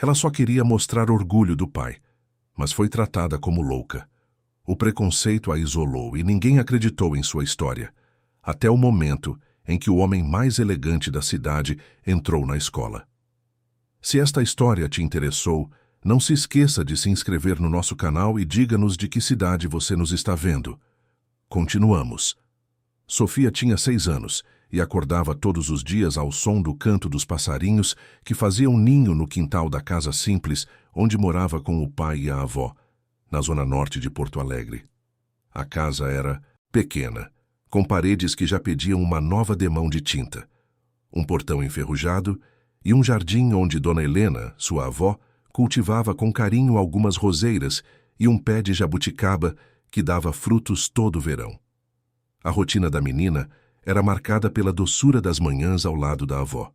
Ela só queria mostrar orgulho do pai, mas foi tratada como louca. O preconceito a isolou e ninguém acreditou em sua história, até o momento em que o homem mais elegante da cidade entrou na escola. Se esta história te interessou, não se esqueça de se inscrever no nosso canal e diga-nos de que cidade você nos está vendo. Continuamos. Sofia tinha 6 anos e acordava todos os dias ao som do canto dos passarinhos que faziam ninho no quintal da casa simples onde morava com o pai e a avó, na zona norte de Porto Alegre. A casa era pequena, com paredes que já pediam uma nova demão de tinta, um portão enferrujado e um jardim onde Dona Helena, sua avó, cultivava com carinho algumas roseiras e um pé de jabuticaba que dava frutos todo o verão. A rotina da menina era marcada pela doçura das manhãs ao lado da avó.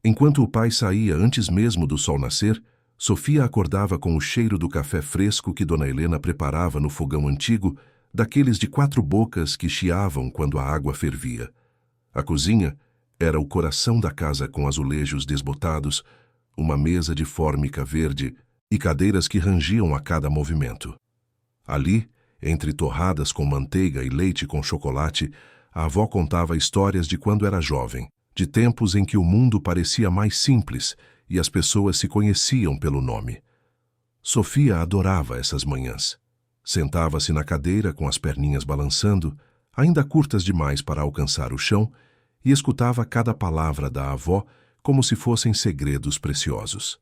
Enquanto o pai saía antes mesmo do sol nascer, Sofia acordava com o cheiro do café fresco que Dona Helena preparava no fogão antigo, daqueles de 4 bocas que chiavam quando a água fervia. A cozinha era o coração da casa com azulejos desbotados, uma mesa de fórmica verde e cadeiras que rangiam a cada movimento. Ali, entre torradas com manteiga e leite com chocolate, a avó contava histórias de quando era jovem, de tempos em que o mundo parecia mais simples e as pessoas se conheciam pelo nome. Sofia adorava essas manhãs. Sentava-se na cadeira com as perninhas balançando, ainda curtas demais para alcançar o chão, e escutava cada palavra da avó como se fossem segredos preciosos.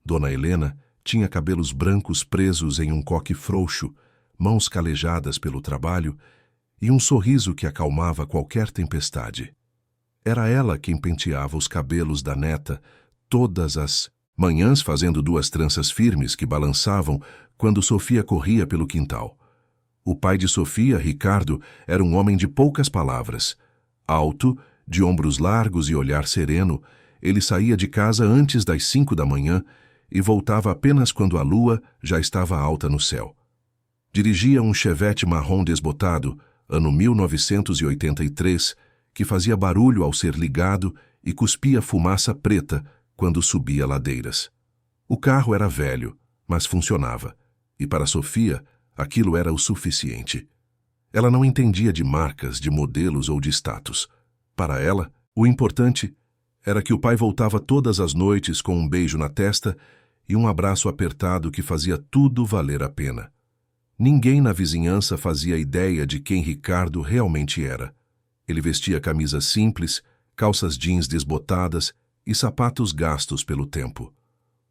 Dona Helena tinha cabelos brancos presos em um coque frouxo, mãos calejadas pelo trabalho e um sorriso que acalmava qualquer tempestade. Era ela quem penteava os cabelos da neta todas as manhãs, fazendo 2 tranças firmes que balançavam quando Sofia corria pelo quintal. O pai de Sofia, Ricardo, era um homem de poucas palavras. Alto, de ombros largos e olhar sereno, ele saía de casa antes das 5 da manhã e voltava apenas quando a lua já estava alta no céu. Dirigia um Chevette marrom desbotado, ano 1983, que fazia barulho ao ser ligado e cuspia fumaça preta quando subia ladeiras. O carro era velho, mas funcionava, e para Sofia aquilo era o suficiente. Ela não entendia de marcas, de modelos ou de status. Para ela, o importante era que o pai voltava todas as noites com um beijo na testa e um abraço apertado que fazia tudo valer a pena. Ninguém na vizinhança fazia ideia de quem Ricardo realmente era. Ele vestia camisa simples, calças jeans desbotadas e sapatos gastos pelo tempo.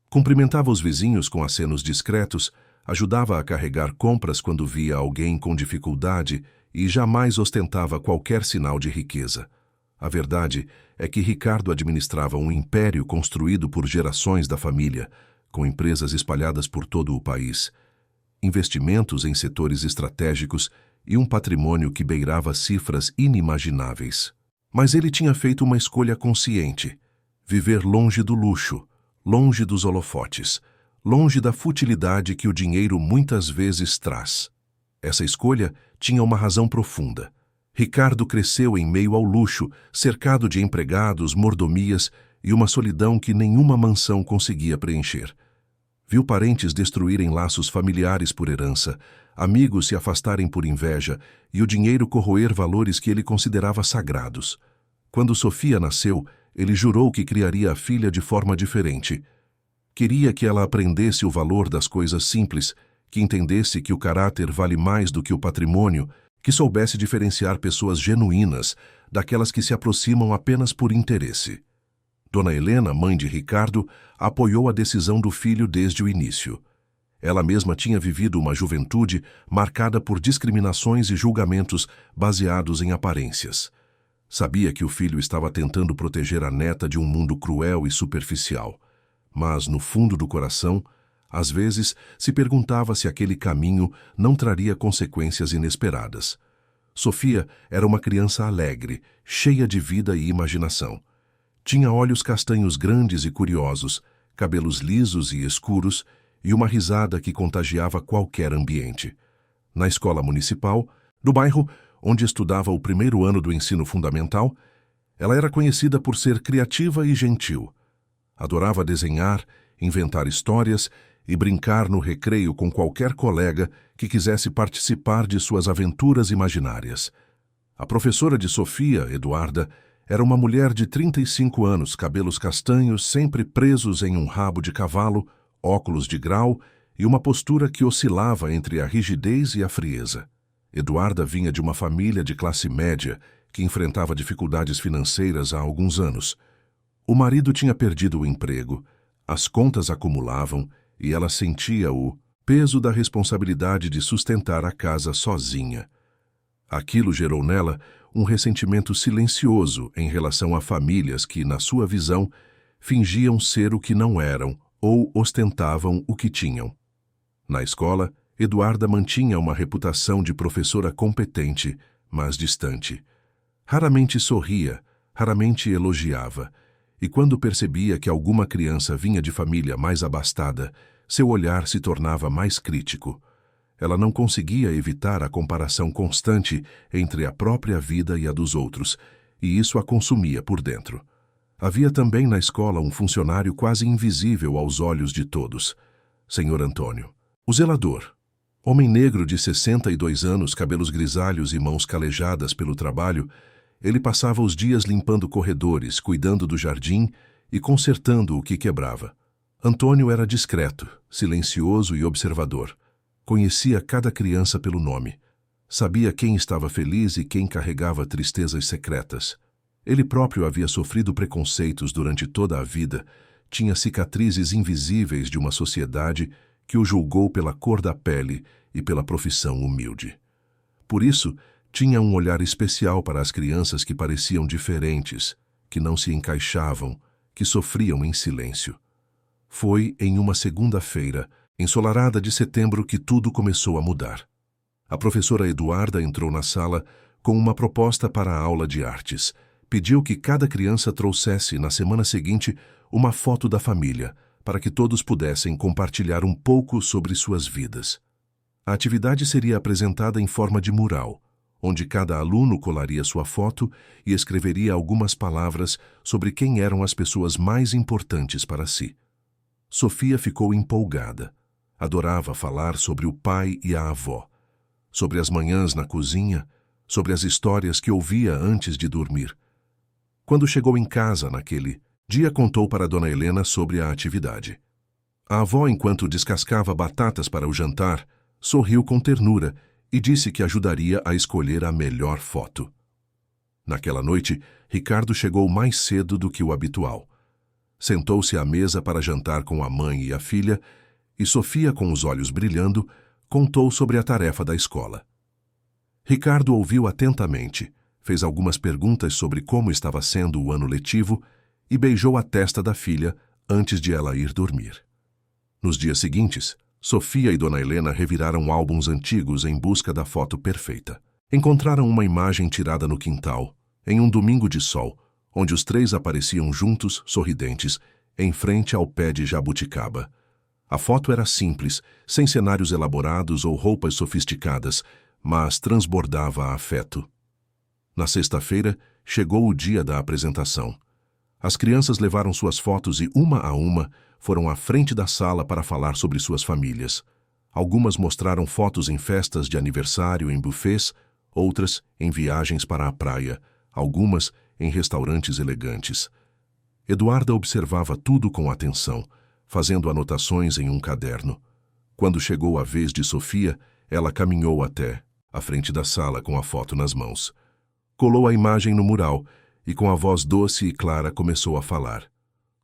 Cumprimentava os vizinhos com acenos discretos, ajudava a carregar compras quando via alguém com dificuldade e jamais ostentava qualquer sinal de riqueza. A verdade é que Ricardo administrava um império construído por gerações da família, com empresas espalhadas por todo o país, investimentos em setores estratégicos e um patrimônio que beirava cifras inimagináveis. Mas ele tinha feito uma escolha consciente: viver longe do luxo, longe dos holofotes, longe da futilidade que o dinheiro muitas vezes traz. Essa escolha tinha uma razão profunda. Ricardo cresceu em meio ao luxo, cercado de empregados, mordomias e uma solidão que nenhuma mansão conseguia preencher. Viu parentes destruírem laços familiares por herança, amigos se afastarem por inveja e o dinheiro corroer valores que ele considerava sagrados. Quando Sofia nasceu, ele jurou que criaria a filha de forma diferente. Queria que ela aprendesse o valor das coisas simples, que entendesse que o caráter vale mais do que o patrimônio, que soubesse diferenciar pessoas genuínas daquelas que se aproximam apenas por interesse. Dona Helena, mãe de Ricardo, apoiou a decisão do filho desde o início. Ela mesma tinha vivido uma juventude marcada por discriminações e julgamentos baseados em aparências. Sabia que o filho estava tentando proteger a neta de um mundo cruel e superficial, mas, no fundo do coração, às vezes se perguntava se aquele caminho não traria consequências inesperadas. Sofia era uma criança alegre, cheia de vida e imaginação. Tinha olhos castanhos grandes e curiosos, cabelos lisos e escuros e uma risada que contagiava qualquer ambiente. Na escola municipal, do bairro onde estudava o 1º ano do ensino fundamental, ela era conhecida por ser criativa e gentil. Adorava desenhar inventar histórias e brincar no recreio com qualquer colega que quisesse participar de suas aventuras imaginárias. A professora de Sofia, Eduarda, era uma mulher de 35 anos, cabelos castanhos sempre presos em um rabo de cavalo, óculos de grau e uma postura que oscilava entre a rigidez e a frieza. Eduarda vinha de uma família de classe média que enfrentava dificuldades financeiras há alguns anos. O marido tinha perdido o emprego, as contas acumulavam e ela sentia o peso da responsabilidade de sustentar a casa sozinha. Aquilo gerou nela um ressentimento silencioso em relação a famílias que, na sua visão, fingiam ser o que não eram ou ostentavam o que tinham. Na escola, Eduarda mantinha uma reputação de professora competente, mas distante. Raramente sorria, raramente elogiava, e quando percebia que alguma criança vinha de família mais abastada, seu olhar se tornava mais crítico. Ela não conseguia evitar a comparação constante entre a própria vida e a dos outros, e isso a consumia por dentro. Havia também na escola um funcionário quase invisível aos olhos de todos, Sr. Antônio. O zelador. Homem negro de 62 anos, cabelos grisalhos e mãos calejadas pelo trabalho, ele passava os dias limpando corredores, cuidando do jardim e consertando o que quebrava. Antônio era discreto, silencioso e observador. Conhecia cada criança pelo nome. Sabia quem estava feliz e quem carregava tristezas secretas. Ele próprio havia sofrido preconceitos durante toda a vida, tinha cicatrizes invisíveis de uma sociedade que o julgou pela cor da pele e pela profissão humilde. Por isso, tinha um olhar especial para as crianças que pareciam diferentes, que não se encaixavam, que sofriam em silêncio. Foi em uma segunda-feira, ensolarada de setembro, que tudo começou a mudar. A professora Eduarda entrou na sala com uma proposta para a aula de artes. Pediu que cada criança trouxesse, na semana seguinte, uma foto da família, para que todos pudessem compartilhar um pouco sobre suas vidas. A atividade seria apresentada em forma de mural, onde cada aluno colaria sua foto e escreveria algumas palavras sobre quem eram as pessoas mais importantes para si. Sofia ficou empolgada. Adorava falar sobre o pai e a avó, sobre as manhãs na cozinha, sobre as histórias que ouvia antes de dormir. Quando chegou em casa naquele dia, contou para Dona Helena sobre a atividade. A avó, enquanto descascava batatas para o jantar, sorriu com ternura e disse que ajudaria a escolher a melhor foto. Naquela noite, Ricardo chegou mais cedo do que o habitual. Sentou-se à mesa para jantar com a mãe e a filha, e Sofia, com os olhos brilhando, contou sobre a tarefa da escola. Ricardo ouviu atentamente, fez algumas perguntas sobre como estava sendo o ano letivo e beijou a testa da filha antes de ela ir dormir. Nos dias seguintes, Sofia e Dona Helena reviraram álbuns antigos em busca da foto perfeita. Encontraram uma imagem tirada no quintal, em um domingo de sol, onde os três apareciam juntos, sorridentes, em frente ao pé de jabuticaba. A foto era simples, sem cenários elaborados ou roupas sofisticadas, mas transbordava afeto. Na sexta-feira, chegou o dia da apresentação. As crianças levaram suas fotos e, uma a uma, foram à frente da sala para falar sobre suas famílias. Algumas mostraram fotos em festas de aniversário em buffets, outras em viagens para a praia, algumas em restaurantes elegantes. Eduarda observava tudo com atenção, fazendo anotações em um caderno. Quando chegou a vez de Sofia, ela caminhou até a frente da sala com a foto nas mãos. Colou a imagem no mural e, com a voz doce e clara, começou a falar.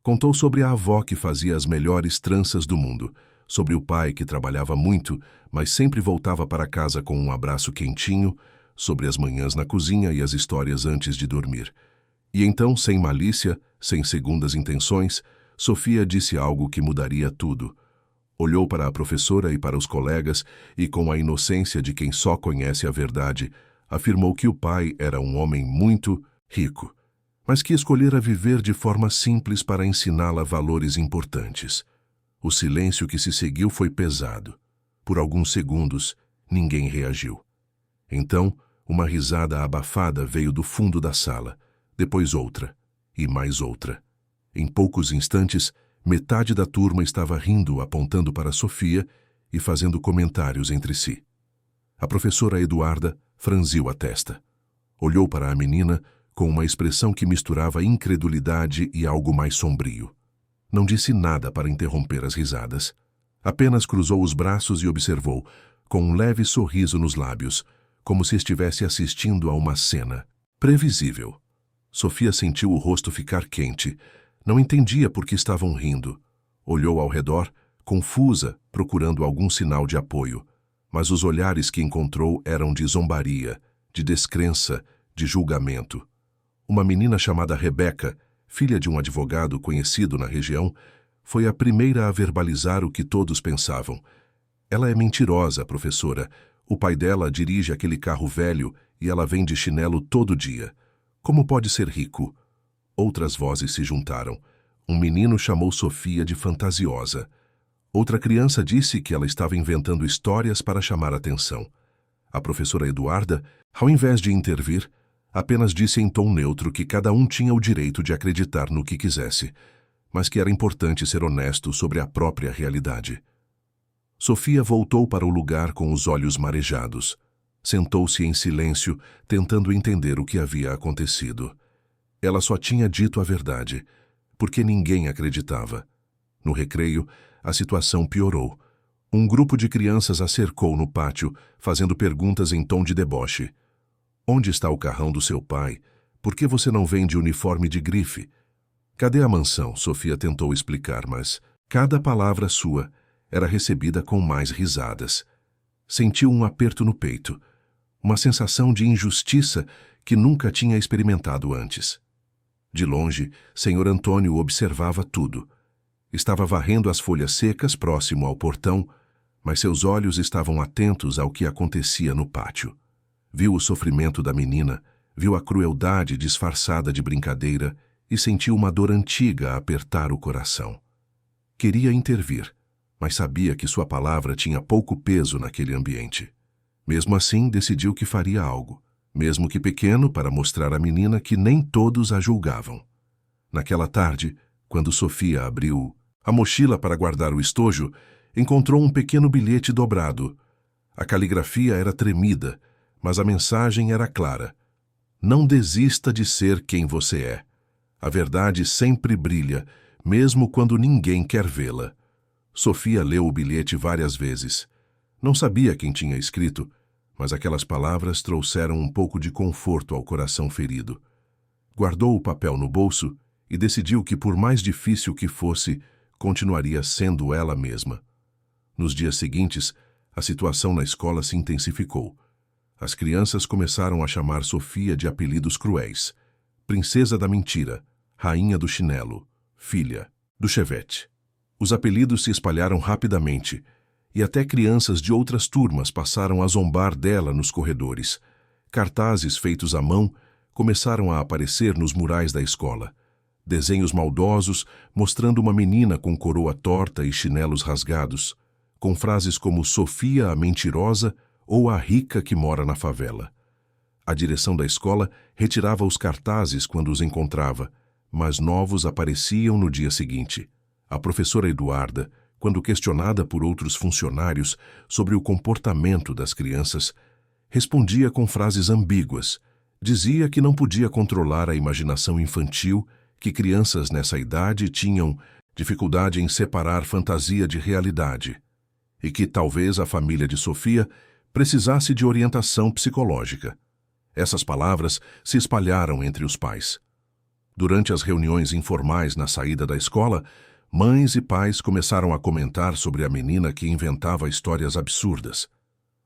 Contou sobre a avó que fazia as melhores tranças do mundo, sobre o pai que trabalhava muito, mas sempre voltava para casa com um abraço quentinho, sobre as manhãs na cozinha e as histórias antes de dormir. E então, sem malícia, sem segundas intenções, Sofia disse algo que mudaria tudo. Olhou para a professora e para os colegas e, com a inocência de quem só conhece a verdade, afirmou que o pai era um homem muito rico, mas que escolhera viver de forma simples para ensiná-la valores importantes. O silêncio que se seguiu foi pesado. Por alguns segundos, ninguém reagiu. Então, uma risada abafada veio do fundo da sala, depois outra, e mais outra. Em poucos instantes, Metade da turma estava rindo, apontando para Sofia e fazendo comentários entre si. A professora Eduarda franziu a testa. Olhou para a menina com uma expressão que misturava incredulidade e algo mais sombrio. Não disse nada para interromper as risadas. Apenas cruzou os braços e observou, com um leve sorriso nos lábios, como se estivesse assistindo a uma cena previsível. Sofia sentiu o rosto ficar quente. Não entendia por que estavam rindo. Olhou ao redor, confusa, procurando algum sinal de apoio. Mas os olhares que encontrou eram de zombaria, de descrença, de julgamento. Uma menina chamada Rebeca, filha de um advogado conhecido na região, foi a primeira a verbalizar o que todos pensavam. Ela é mentirosa, professora. O pai dela dirige aquele carro velho e ela vem de chinelo todo dia. Como pode ser rico? Outras vozes se juntaram. Um menino chamou Sofia de fantasiosa. Outra criança disse que ela estava inventando histórias para chamar atenção. A professora Eduarda, ao invés de intervir, apenas disse em tom neutro que cada um tinha o direito de acreditar no que quisesse, mas que era importante ser honesto sobre a própria realidade. Sofia voltou para o lugar com os olhos marejados. Sentou-se em silêncio, tentando entender o que havia acontecido. Ela só tinha dito a verdade, porque ninguém acreditava. No recreio, a situação piorou. Um grupo de crianças a cercou no pátio, fazendo perguntas em tom de deboche. Onde está o carrão do seu pai? Por que você não vem de uniforme de grife? Cadê a mansão? Sofia tentou explicar, mas cada palavra sua era recebida com mais risadas. Sentiu um aperto no peito, uma sensação de injustiça que nunca tinha experimentado antes. De longe, Senhor Antônio observava tudo. Estava varrendo as folhas secas próximo ao portão, mas seus olhos estavam atentos ao que acontecia no pátio. Viu o sofrimento da menina, viu a crueldade disfarçada de brincadeira e sentiu uma dor antiga a apertar o coração. Queria intervir, mas sabia que sua palavra tinha pouco peso naquele ambiente. Mesmo assim, decidiu que faria algo, mesmo que pequeno, para mostrar à menina que nem todos a julgavam. Naquela tarde, quando Sofia abriu a mochila para guardar o estojo, encontrou um pequeno bilhete dobrado. A caligrafia era tremida, mas a mensagem era clara. Não desista de ser quem você é. A verdade sempre brilha, mesmo quando ninguém quer vê-la. Sofia leu o bilhete várias vezes. Não sabia quem tinha escrito, mas aquelas palavras trouxeram um pouco de conforto ao coração ferido. Guardou o papel no bolso e decidiu que, por mais difícil que fosse, continuaria sendo ela mesma. Nos dias seguintes, a situação na escola se intensificou. As crianças começaram a chamar Sofia de apelidos cruéis. Princesa da mentira, rainha do chinelo, filha do chevette. Os apelidos se espalharam rapidamente, e até crianças de outras turmas passaram a zombar dela nos corredores. Cartazes feitos à mão começaram a aparecer nos murais da escola. Desenhos maldosos mostrando uma menina com coroa torta e chinelos rasgados, com frases como Sofia a mentirosa ou a rica que mora na favela. A direção da escola retirava os cartazes quando os encontrava, mas novos apareciam no dia seguinte. A professora Eduarda, quando questionada por outros funcionários sobre o comportamento das crianças, respondia com frases ambíguas. Dizia que não podia controlar a imaginação infantil, que crianças nessa idade tinham dificuldade em separar fantasia de realidade, e que talvez a família de Sofia precisasse de orientação psicológica. Essas palavras se espalharam entre os pais. Durante as reuniões informais na saída da escola, mães e pais começaram a comentar sobre a menina que inventava histórias absurdas.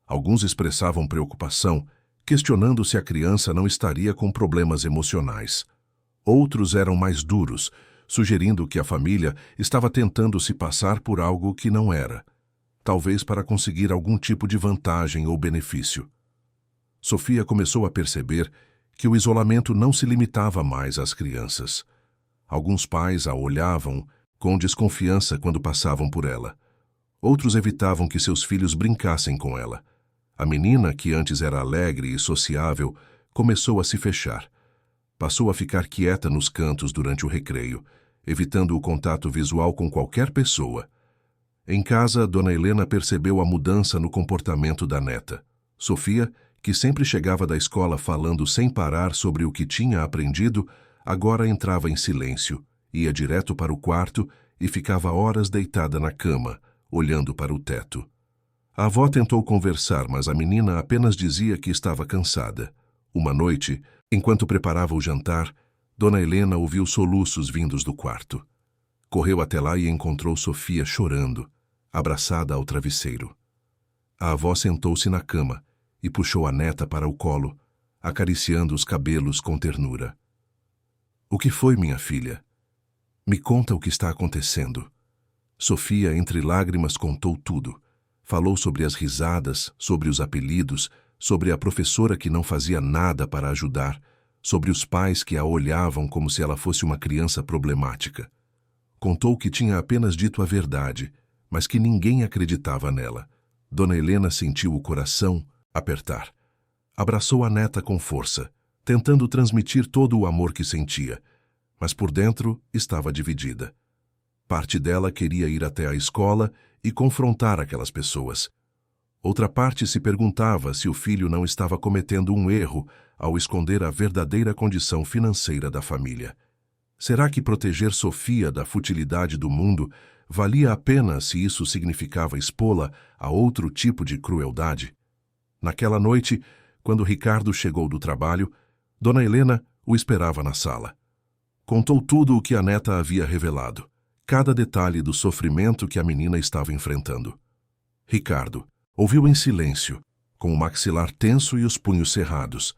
Alguns expressavam preocupação, questionando se a criança não estaria com problemas emocionais. Outros eram mais duros, sugerindo que a família estava tentando se passar por algo que não era, talvez para conseguir algum tipo de vantagem ou benefício. Sofia começou a perceber que o isolamento não se limitava mais às crianças. Alguns pais a olhavam com desconfiança quando passavam por ela. Outros evitavam que seus filhos brincassem com ela. A menina, que antes era alegre e sociável, começou a se fechar. Passou a ficar quieta nos cantos durante o recreio evitando o contato visual com qualquer pessoa. Em casa, Dona Helena percebeu a mudança no comportamento da neta. Sofia, que sempre chegava da escola falando sem parar sobre o que tinha aprendido, agora entrava em silêncio, ia direto para o quarto e ficava horas deitada na cama, olhando para o teto. A avó tentou conversar, mas a menina apenas dizia que estava cansada. Uma noite, enquanto preparava o jantar, Dona Helena ouviu soluços vindos do quarto. Correu até lá e encontrou Sofia chorando, abraçada ao travesseiro. A avó sentou-se na cama e puxou a neta para o colo, acariciando os cabelos com ternura. "O que foi, minha filha? Me conta o que está acontecendo." Sofia, entre lágrimas, contou tudo. Falou sobre as risadas, sobre os apelidos, sobre a professora que não fazia nada para ajudar, sobre os pais que a olhavam como se ela fosse uma criança problemática. Contou que tinha apenas dito a verdade, mas que ninguém acreditava nela. Dona Helena sentiu o coração apertar. Abraçou a neta com força, tentando transmitir todo o amor que sentia, mas por dentro estava dividida. Parte dela queria ir até a escola e confrontar aquelas pessoas. Outra parte se perguntava se o filho não estava cometendo um erro ao esconder a verdadeira condição financeira da família. Será que proteger Sofia da futilidade do mundo valia a pena se isso significava expô-la a outro tipo de crueldade? Naquela noite, quando Ricardo chegou do trabalho, Dona Helena o esperava na sala. Contou tudo o que a neta havia revelado, cada detalhe do sofrimento que a menina estava enfrentando. Ricardo ouviu em silêncio, com o maxilar tenso e os punhos cerrados.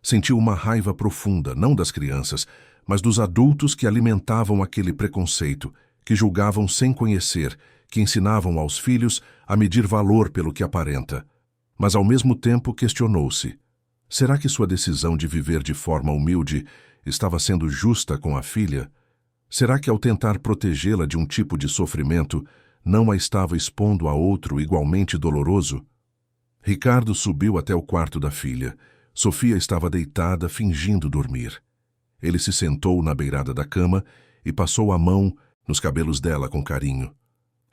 Sentiu uma raiva profunda, não das crianças, mas dos adultos que alimentavam aquele preconceito, que julgavam sem conhecer, que ensinavam aos filhos a medir valor pelo que aparenta. Mas ao mesmo tempo questionou-se: será que sua decisão de viver de forma humilde estava sendo justa com a filha? Será que ao tentar protegê-la de um tipo de sofrimento, não a estava expondo a outro igualmente doloroso? Ricardo subiu até o quarto da filha. Sofia estava deitada, fingindo dormir. Ele se sentou na beirada da cama e passou a mão nos cabelos dela com carinho.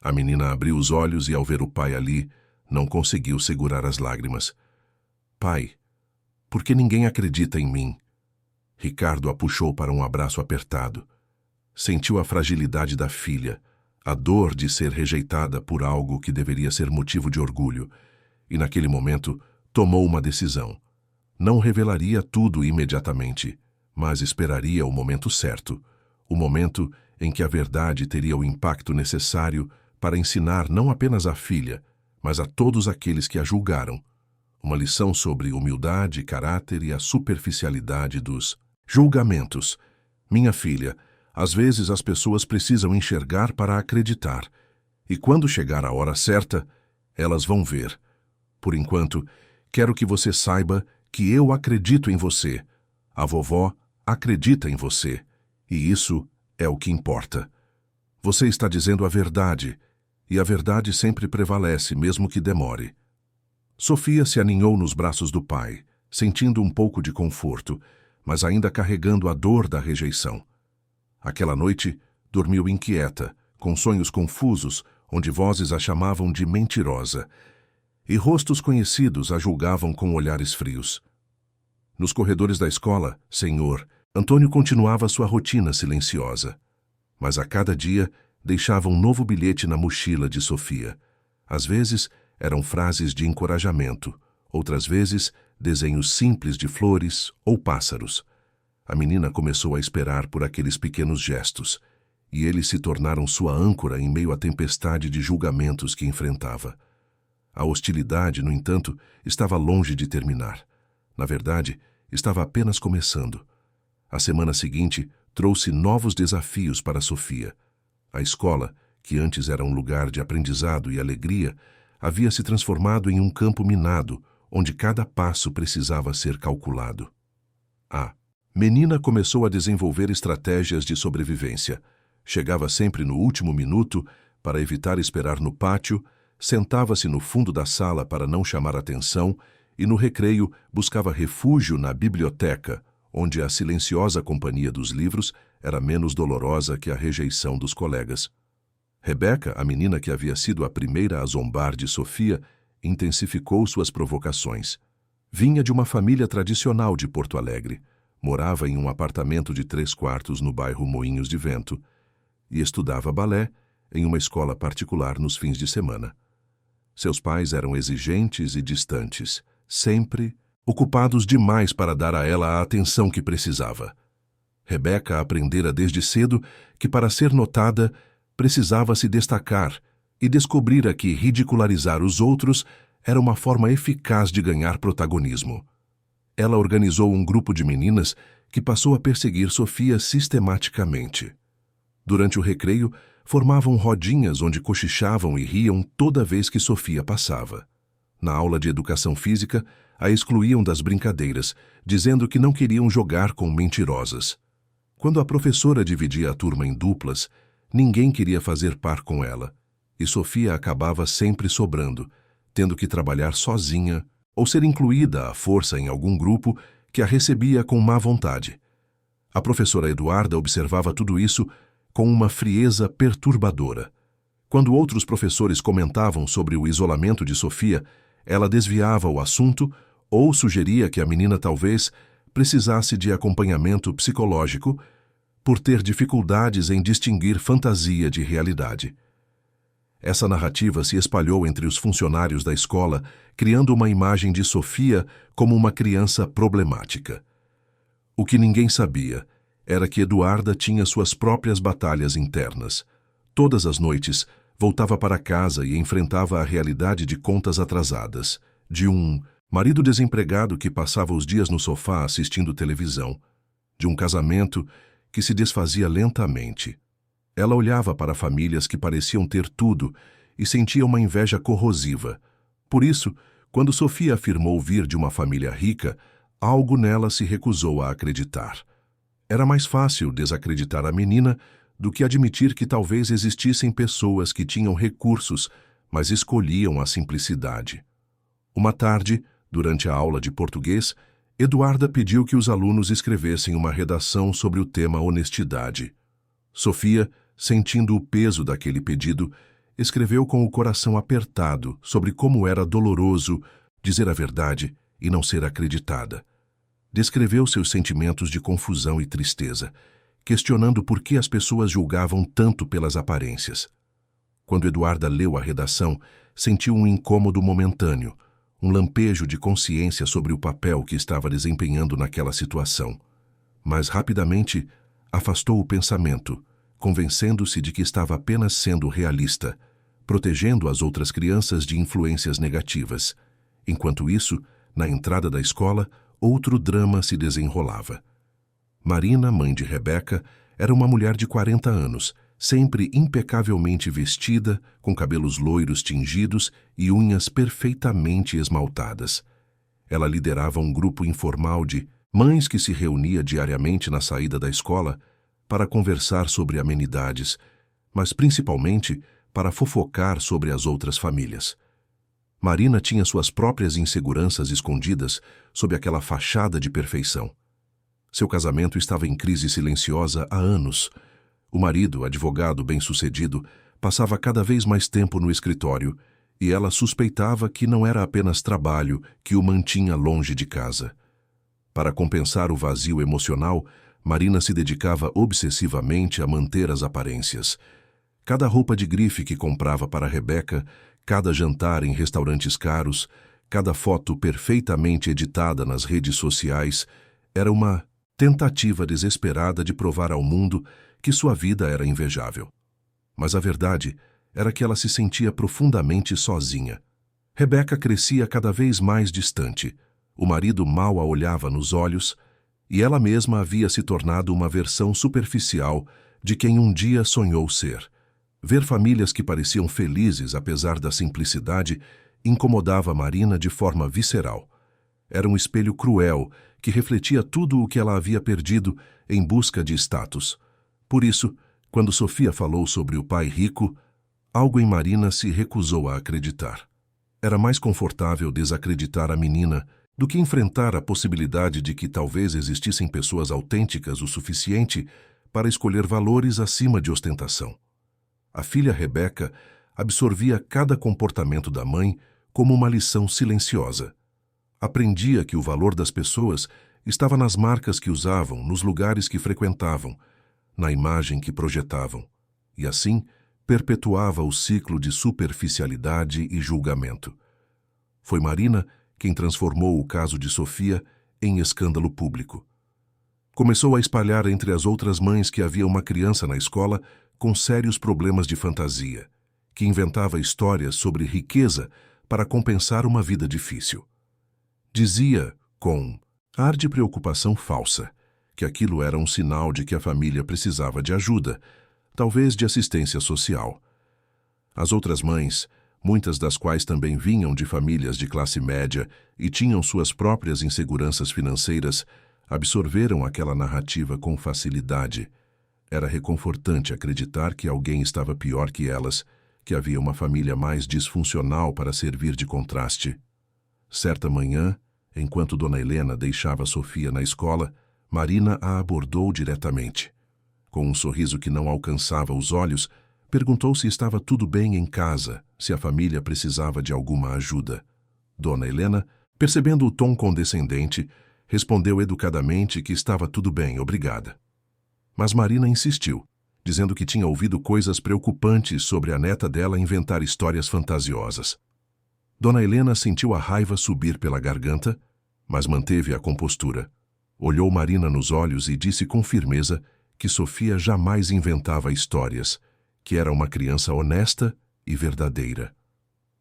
A menina abriu os olhos e, ao ver o pai ali, não conseguiu segurar as lágrimas. "Pai, por que ninguém acredita em mim?" Ricardo a puxou para um abraço apertado. Sentiu a fragilidade da filha, a dor de ser rejeitada por algo que deveria ser motivo de orgulho, e naquele momento tomou uma decisão. Não revelaria tudo imediatamente, mas esperaria o momento certo, o momento em que a verdade teria o impacto necessário para ensinar não apenas a filha, mas a todos aqueles que a julgaram, uma lição sobre humildade, caráter e a superficialidade dos julgamentos. "Minha filha, às vezes as pessoas precisam enxergar para acreditar, e quando chegar a hora certa, elas vão ver. Por enquanto, quero que você saiba que eu acredito em você. A vovó acredita em você, e isso é o que importa. Você está dizendo a verdade, e a verdade sempre prevalece, mesmo que demore." Sofia se aninhou nos braços do pai, sentindo um pouco de conforto, mas ainda carregando a dor da rejeição. Aquela noite, dormiu inquieta, com sonhos confusos, onde vozes a chamavam de mentirosa, e rostos conhecidos a julgavam com olhares frios. Nos corredores da escola, Senhor, Antônio continuava sua rotina silenciosa, mas a cada dia deixava um novo bilhete na mochila de Sofia. Às vezes, eram frases de encorajamento, outras vezes, desenhos simples de flores ou pássaros. A menina começou a esperar por aqueles pequenos gestos, e eles se tornaram sua âncora em meio à tempestade de julgamentos que enfrentava. A hostilidade, no entanto, estava longe de terminar. Na verdade, estava apenas começando. A semana seguinte trouxe novos desafios para Sofia. A escola, que antes era um lugar de aprendizado e alegria, havia se transformado em um campo minado, onde cada passo precisava ser calculado. A menina começou a desenvolver estratégias de sobrevivência. Chegava sempre no último minuto para evitar esperar no pátio, sentava-se no fundo da sala para não chamar atenção e no recreio buscava refúgio na biblioteca, onde a silenciosa companhia dos livros era menos dolorosa que a rejeição dos colegas. Rebeca, a menina que havia sido a primeira a zombar de Sofia, intensificou suas provocações. Vinha de uma família tradicional de Porto Alegre, morava em um apartamento de 3 quartos no bairro Moinhos de Vento e estudava balé em uma escola particular nos fins de semana. Seus pais eram exigentes e distantes, sempre ocupados demais para dar a ela a atenção que precisava. Rebeca aprendera desde cedo que, para ser notada, precisava se destacar e descobrira que ridicularizar os outros era uma forma eficaz de ganhar protagonismo. Ela organizou um grupo de meninas que passou a perseguir Sofia sistematicamente. Durante o recreio, formavam rodinhas onde cochichavam e riam toda vez que Sofia passava. Na aula de educação física, a excluíam das brincadeiras, dizendo que não queriam jogar com mentirosas. Quando a professora dividia a turma em duplas, ninguém queria fazer par com ela, e Sofia acabava sempre sobrando, tendo que trabalhar sozinha ou ser incluída à força em algum grupo que a recebia com má vontade. A professora Eduarda observava tudo isso com uma frieza perturbadora. Quando outros professores comentavam sobre o isolamento de Sofia, ela desviava o assunto ou sugeria que a menina talvez precisasse de acompanhamento psicológico por ter dificuldades em distinguir fantasia de realidade. Essa narrativa se espalhou entre os funcionários da escola, criando uma imagem de Sofia como uma criança problemática. O que ninguém sabia era que Eduarda tinha suas próprias batalhas internas. Todas as noites, voltava para casa e enfrentava a realidade de contas atrasadas, de um marido desempregado que passava os dias no sofá assistindo televisão, de um casamento que se desfazia lentamente. Ela olhava para famílias que pareciam ter tudo e sentia uma inveja corrosiva. Por isso, quando Sofia afirmou vir de uma família rica, algo nela se recusou a acreditar. Era mais fácil desacreditar a menina do que admitir que talvez existissem pessoas que tinham recursos, mas escolhiam a simplicidade. Uma tarde, durante a aula de português, Eduarda pediu que os alunos escrevessem uma redação sobre o tema honestidade. Sofia, sentindo o peso daquele pedido, escreveu com o coração apertado sobre como era doloroso dizer a verdade e não ser acreditada. Descreveu seus sentimentos de confusão e tristeza, questionando por que as pessoas julgavam tanto pelas aparências. Quando Eduarda leu a redação, sentiu um incômodo momentâneo, um lampejo de consciência sobre o papel que estava desempenhando naquela situação. Mas rapidamente afastou o pensamento, convencendo-se de que estava apenas sendo realista, protegendo as outras crianças de influências negativas. Enquanto isso, na entrada da escola, outro drama se desenrolava. Marina, mãe de Rebeca, era uma mulher de 40 anos, sempre impecavelmente vestida, com cabelos loiros tingidos e unhas perfeitamente esmaltadas. Ela liderava um grupo informal de mães que se reunia diariamente na saída da escola para conversar sobre amenidades, mas principalmente para fofocar sobre as outras famílias. Marina tinha suas próprias inseguranças escondidas sob aquela fachada de perfeição. Seu casamento estava em crise silenciosa há anos. O marido, advogado bem-sucedido, passava cada vez mais tempo no escritório e ela suspeitava que não era apenas trabalho que o mantinha longe de casa. Para compensar o vazio emocional, Marina se dedicava obsessivamente a manter as aparências. Cada roupa de grife que comprava para Rebeca, cada jantar em restaurantes caros, cada foto perfeitamente editada nas redes sociais, era uma tentativa desesperada de provar ao mundo que sua vida era invejável. Mas a verdade era que ela se sentia profundamente sozinha. Rebeca crescia cada vez mais distante. O marido mal a olhava nos olhos e ela mesma havia se tornado uma versão superficial de quem um dia sonhou ser. Ver famílias que pareciam felizes apesar da simplicidade incomodava Marina de forma visceral. Era um espelho cruel que refletia tudo o que ela havia perdido em busca de status. Por isso, quando Sofia falou sobre o pai rico, algo em Marina se recusou a acreditar. Era mais confortável desacreditar a menina do que enfrentar a possibilidade de que talvez existissem pessoas autênticas o suficiente para escolher valores acima de ostentação. A filha Rebeca absorvia cada comportamento da mãe como uma lição silenciosa. Aprendia que o valor das pessoas estava nas marcas que usavam, nos lugares que frequentavam, na imagem que projetavam, e assim perpetuava o ciclo de superficialidade e julgamento. Foi Marina quem transformou o caso de Sofia em escândalo público. Começou a espalhar entre as outras mães que havia uma criança na escola com sérios problemas de fantasia, que inventava histórias sobre riqueza para compensar uma vida difícil. Dizia, com ar de preocupação falsa, que aquilo era um sinal de que a família precisava de ajuda, talvez de assistência social. As outras mães, muitas das quais também vinham de famílias de classe média e tinham suas próprias inseguranças financeiras, absorveram aquela narrativa com facilidade. Era reconfortante acreditar que alguém estava pior que elas, que havia uma família mais disfuncional para servir de contraste. Certa manhã, enquanto Dona Helena deixava Sofia na escola, Marina a abordou diretamente. Com um sorriso que não alcançava os olhos, perguntou se estava tudo bem em casa, se a família precisava de alguma ajuda. Dona Helena, percebendo o tom condescendente, respondeu educadamente que estava tudo bem, obrigada. Mas Marina insistiu, dizendo que tinha ouvido coisas preocupantes sobre a neta dela inventar histórias fantasiosas. Dona Helena sentiu a raiva subir pela garganta, mas manteve a compostura. Olhou Marina nos olhos e disse com firmeza que Sofia jamais inventava histórias, que era uma criança honesta e verdadeira.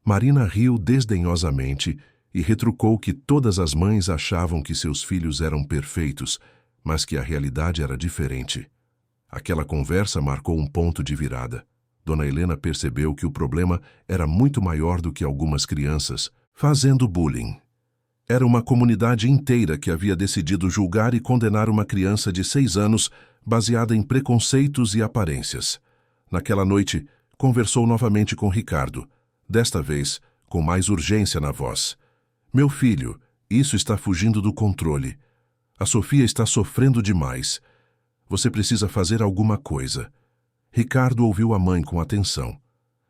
Marina riu desdenhosamente e retrucou que todas as mães achavam que seus filhos eram perfeitos, mas que a realidade era diferente. Aquela conversa marcou um ponto de virada. Dona Helena percebeu que o problema era muito maior do que algumas crianças, fazendo bullying. Era uma comunidade inteira que havia decidido julgar e condenar uma criança de 6 anos baseada em preconceitos e aparências. Naquela noite, conversou novamente com Ricardo, desta vez com mais urgência na voz. Meu filho, isso está fugindo do controle. A Sofia está sofrendo demais. Você precisa fazer alguma coisa. Ricardo ouviu a mãe com atenção.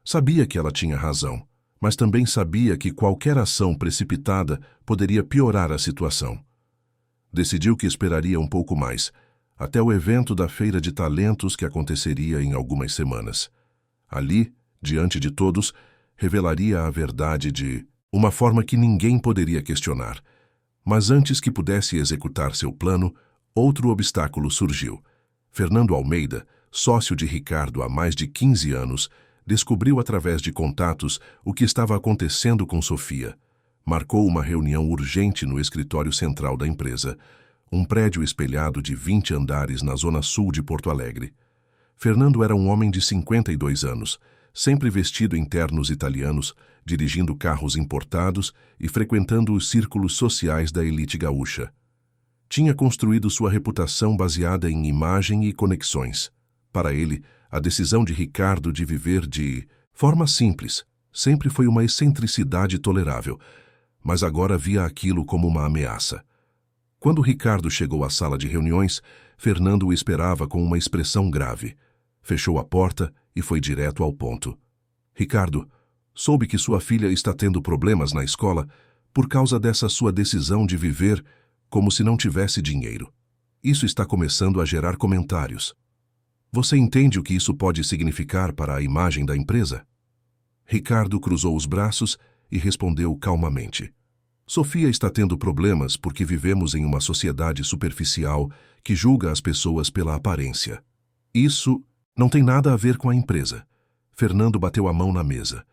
Sabia que ela tinha razão, mas também sabia que qualquer ação precipitada poderia piorar a situação. Decidiu que esperaria um pouco mais, até o evento da Feira de Talentos que aconteceria em algumas semanas. Ali, diante de todos, revelaria a verdade de uma forma que ninguém poderia questionar. Mas antes que pudesse executar seu plano, outro obstáculo surgiu. Fernando Almeida, sócio de Ricardo há mais de 15 anos, descobriu através de contatos o que estava acontecendo com Sofia. Marcou uma reunião urgente no escritório central da empresa, um prédio espelhado de 20 andares na zona sul de Porto Alegre. Fernando era um homem de 52 anos, sempre vestido em ternos italianos, dirigindo carros importados e frequentando os círculos sociais da elite gaúcha. Tinha construído sua reputação baseada em imagem e conexões. Para ele, a decisão de Ricardo de viver de forma simples sempre foi uma excentricidade tolerável, mas agora via aquilo como uma ameaça. Quando Ricardo chegou à sala de reuniões, Fernando o esperava com uma expressão grave. Fechou a porta e foi direto ao ponto. Ricardo, soube que sua filha está tendo problemas na escola por causa dessa sua decisão de viver como se não tivesse dinheiro. Isso está começando a gerar comentários. Você entende o que isso pode significar para a imagem da empresa? Ricardo cruzou os braços e respondeu calmamente. Sofia está tendo problemas porque vivemos em uma sociedade superficial que julga as pessoas pela aparência. Isso não tem nada a ver com a empresa. Fernando bateu a mão na mesa.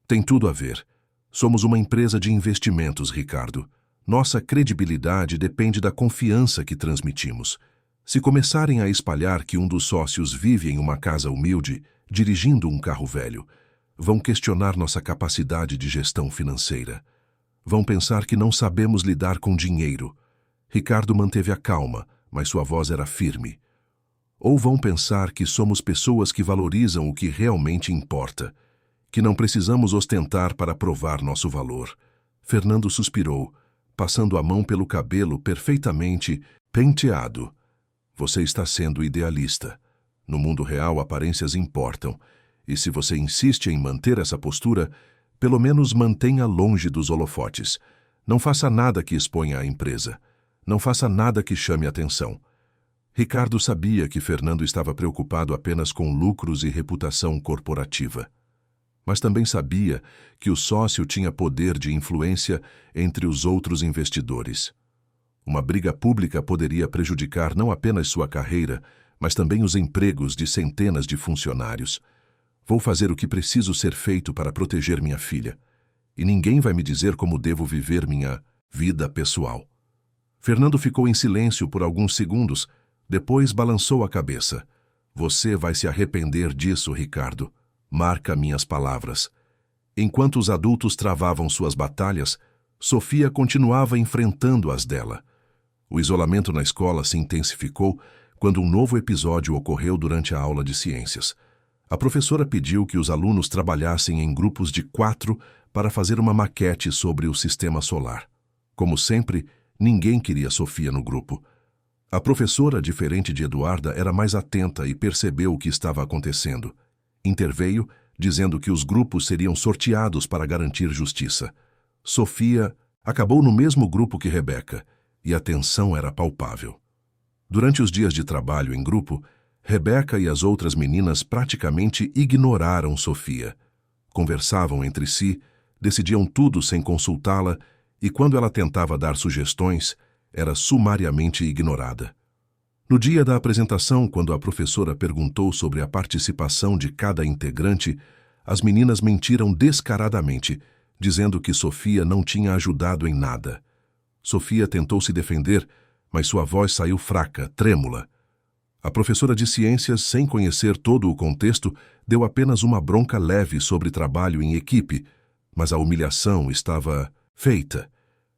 Tem tudo a ver. Somos uma empresa de investimentos, Ricardo. Nossa credibilidade depende da confiança que transmitimos. Se começarem a espalhar que um dos sócios vive em uma casa humilde, dirigindo um carro velho, vão questionar nossa capacidade de gestão financeira. Vão pensar que não sabemos lidar com dinheiro. Ricardo manteve a calma, mas sua voz era firme. Ou vão pensar que somos pessoas que valorizam o que realmente importa, que não precisamos ostentar para provar nosso valor. Fernando suspirou, passando a mão pelo cabelo perfeitamente penteado. Você está sendo idealista. No mundo real, aparências importam, e se você insiste em manter essa postura, pelo menos mantenha longe dos holofotes. Não faça nada que exponha a empresa. Não faça nada que chame atenção. Ricardo sabia que Fernando estava preocupado apenas com lucros e reputação corporativa. Mas também sabia que o sócio tinha poder de influência entre os outros investidores. Uma briga pública poderia prejudicar não apenas sua carreira, mas também os empregos de centenas de funcionários. Vou fazer o que preciso ser feito para proteger minha filha. E ninguém vai me dizer como devo viver minha vida pessoal. Fernando ficou em silêncio por alguns segundos, depois balançou a cabeça. Você vai se arrepender disso, Ricardo. Marca minhas palavras. Enquanto os adultos travavam suas batalhas, Sofia continuava enfrentando as dela. O isolamento na escola se intensificou quando um novo episódio ocorreu durante a aula de ciências. A professora pediu que os alunos trabalhassem em grupos de 4 para fazer uma maquete sobre o sistema solar. Como sempre, ninguém queria Sofia no grupo. A professora, diferente de Eduarda, era mais atenta e percebeu o que estava acontecendo. Interveio, dizendo que os grupos seriam sorteados para garantir justiça. Sofia acabou no mesmo grupo que Rebeca, e a tensão era palpável. Durante os dias de trabalho em grupo, Rebeca e as outras meninas praticamente ignoraram Sofia. Conversavam entre si, decidiam tudo sem consultá-la, e quando ela tentava dar sugestões, era sumariamente ignorada. No dia da apresentação, quando a professora perguntou sobre a participação de cada integrante, as meninas mentiram descaradamente, dizendo que Sofia não tinha ajudado em nada. Sofia tentou se defender, mas sua voz saiu fraca, trêmula. A professora de ciências, sem conhecer todo o contexto, deu apenas uma bronca leve sobre trabalho em equipe, mas a humilhação estava feita.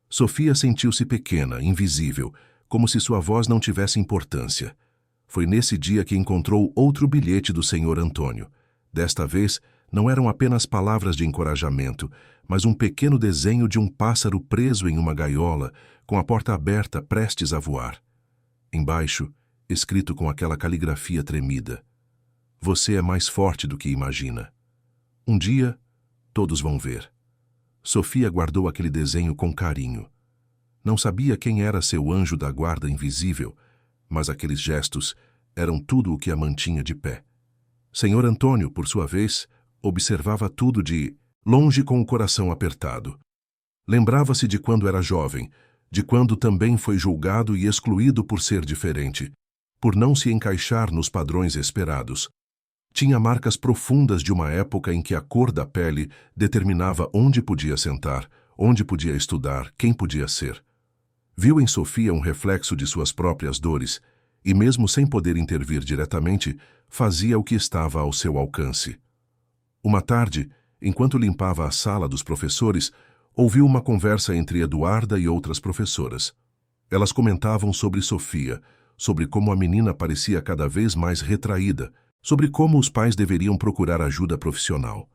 Sofia sentiu-se pequena, invisível, como se sua voz não tivesse importância. Foi nesse dia que encontrou outro bilhete do Sr. Antônio. Desta vez, não eram apenas palavras de encorajamento, mas um pequeno desenho de um pássaro preso em uma gaiola, com a porta aberta, prestes a voar. Embaixo, escrito com aquela caligrafia tremida: Você é mais forte do que imagina. Um dia, todos vão ver. Sofia guardou aquele desenho com carinho. Não sabia quem era seu anjo da guarda invisível, mas aqueles gestos eram tudo o que a mantinha de pé. Sr. Antônio, por sua vez, observava tudo de longe com o coração apertado. Lembrava-se de quando era jovem, de quando também foi julgado e excluído por ser diferente, por não se encaixar nos padrões esperados. Tinha marcas profundas de uma época em que a cor da pele determinava onde podia sentar, onde podia estudar, quem podia ser. Viu em Sofia um reflexo de suas próprias dores e, mesmo sem poder intervir diretamente, fazia o que estava ao seu alcance. Uma tarde, enquanto limpava a sala dos professores, ouviu uma conversa entre Eduarda e outras professoras. Elas comentavam sobre Sofia, sobre como a menina parecia cada vez mais retraída, sobre como os pais deveriam procurar ajuda profissional.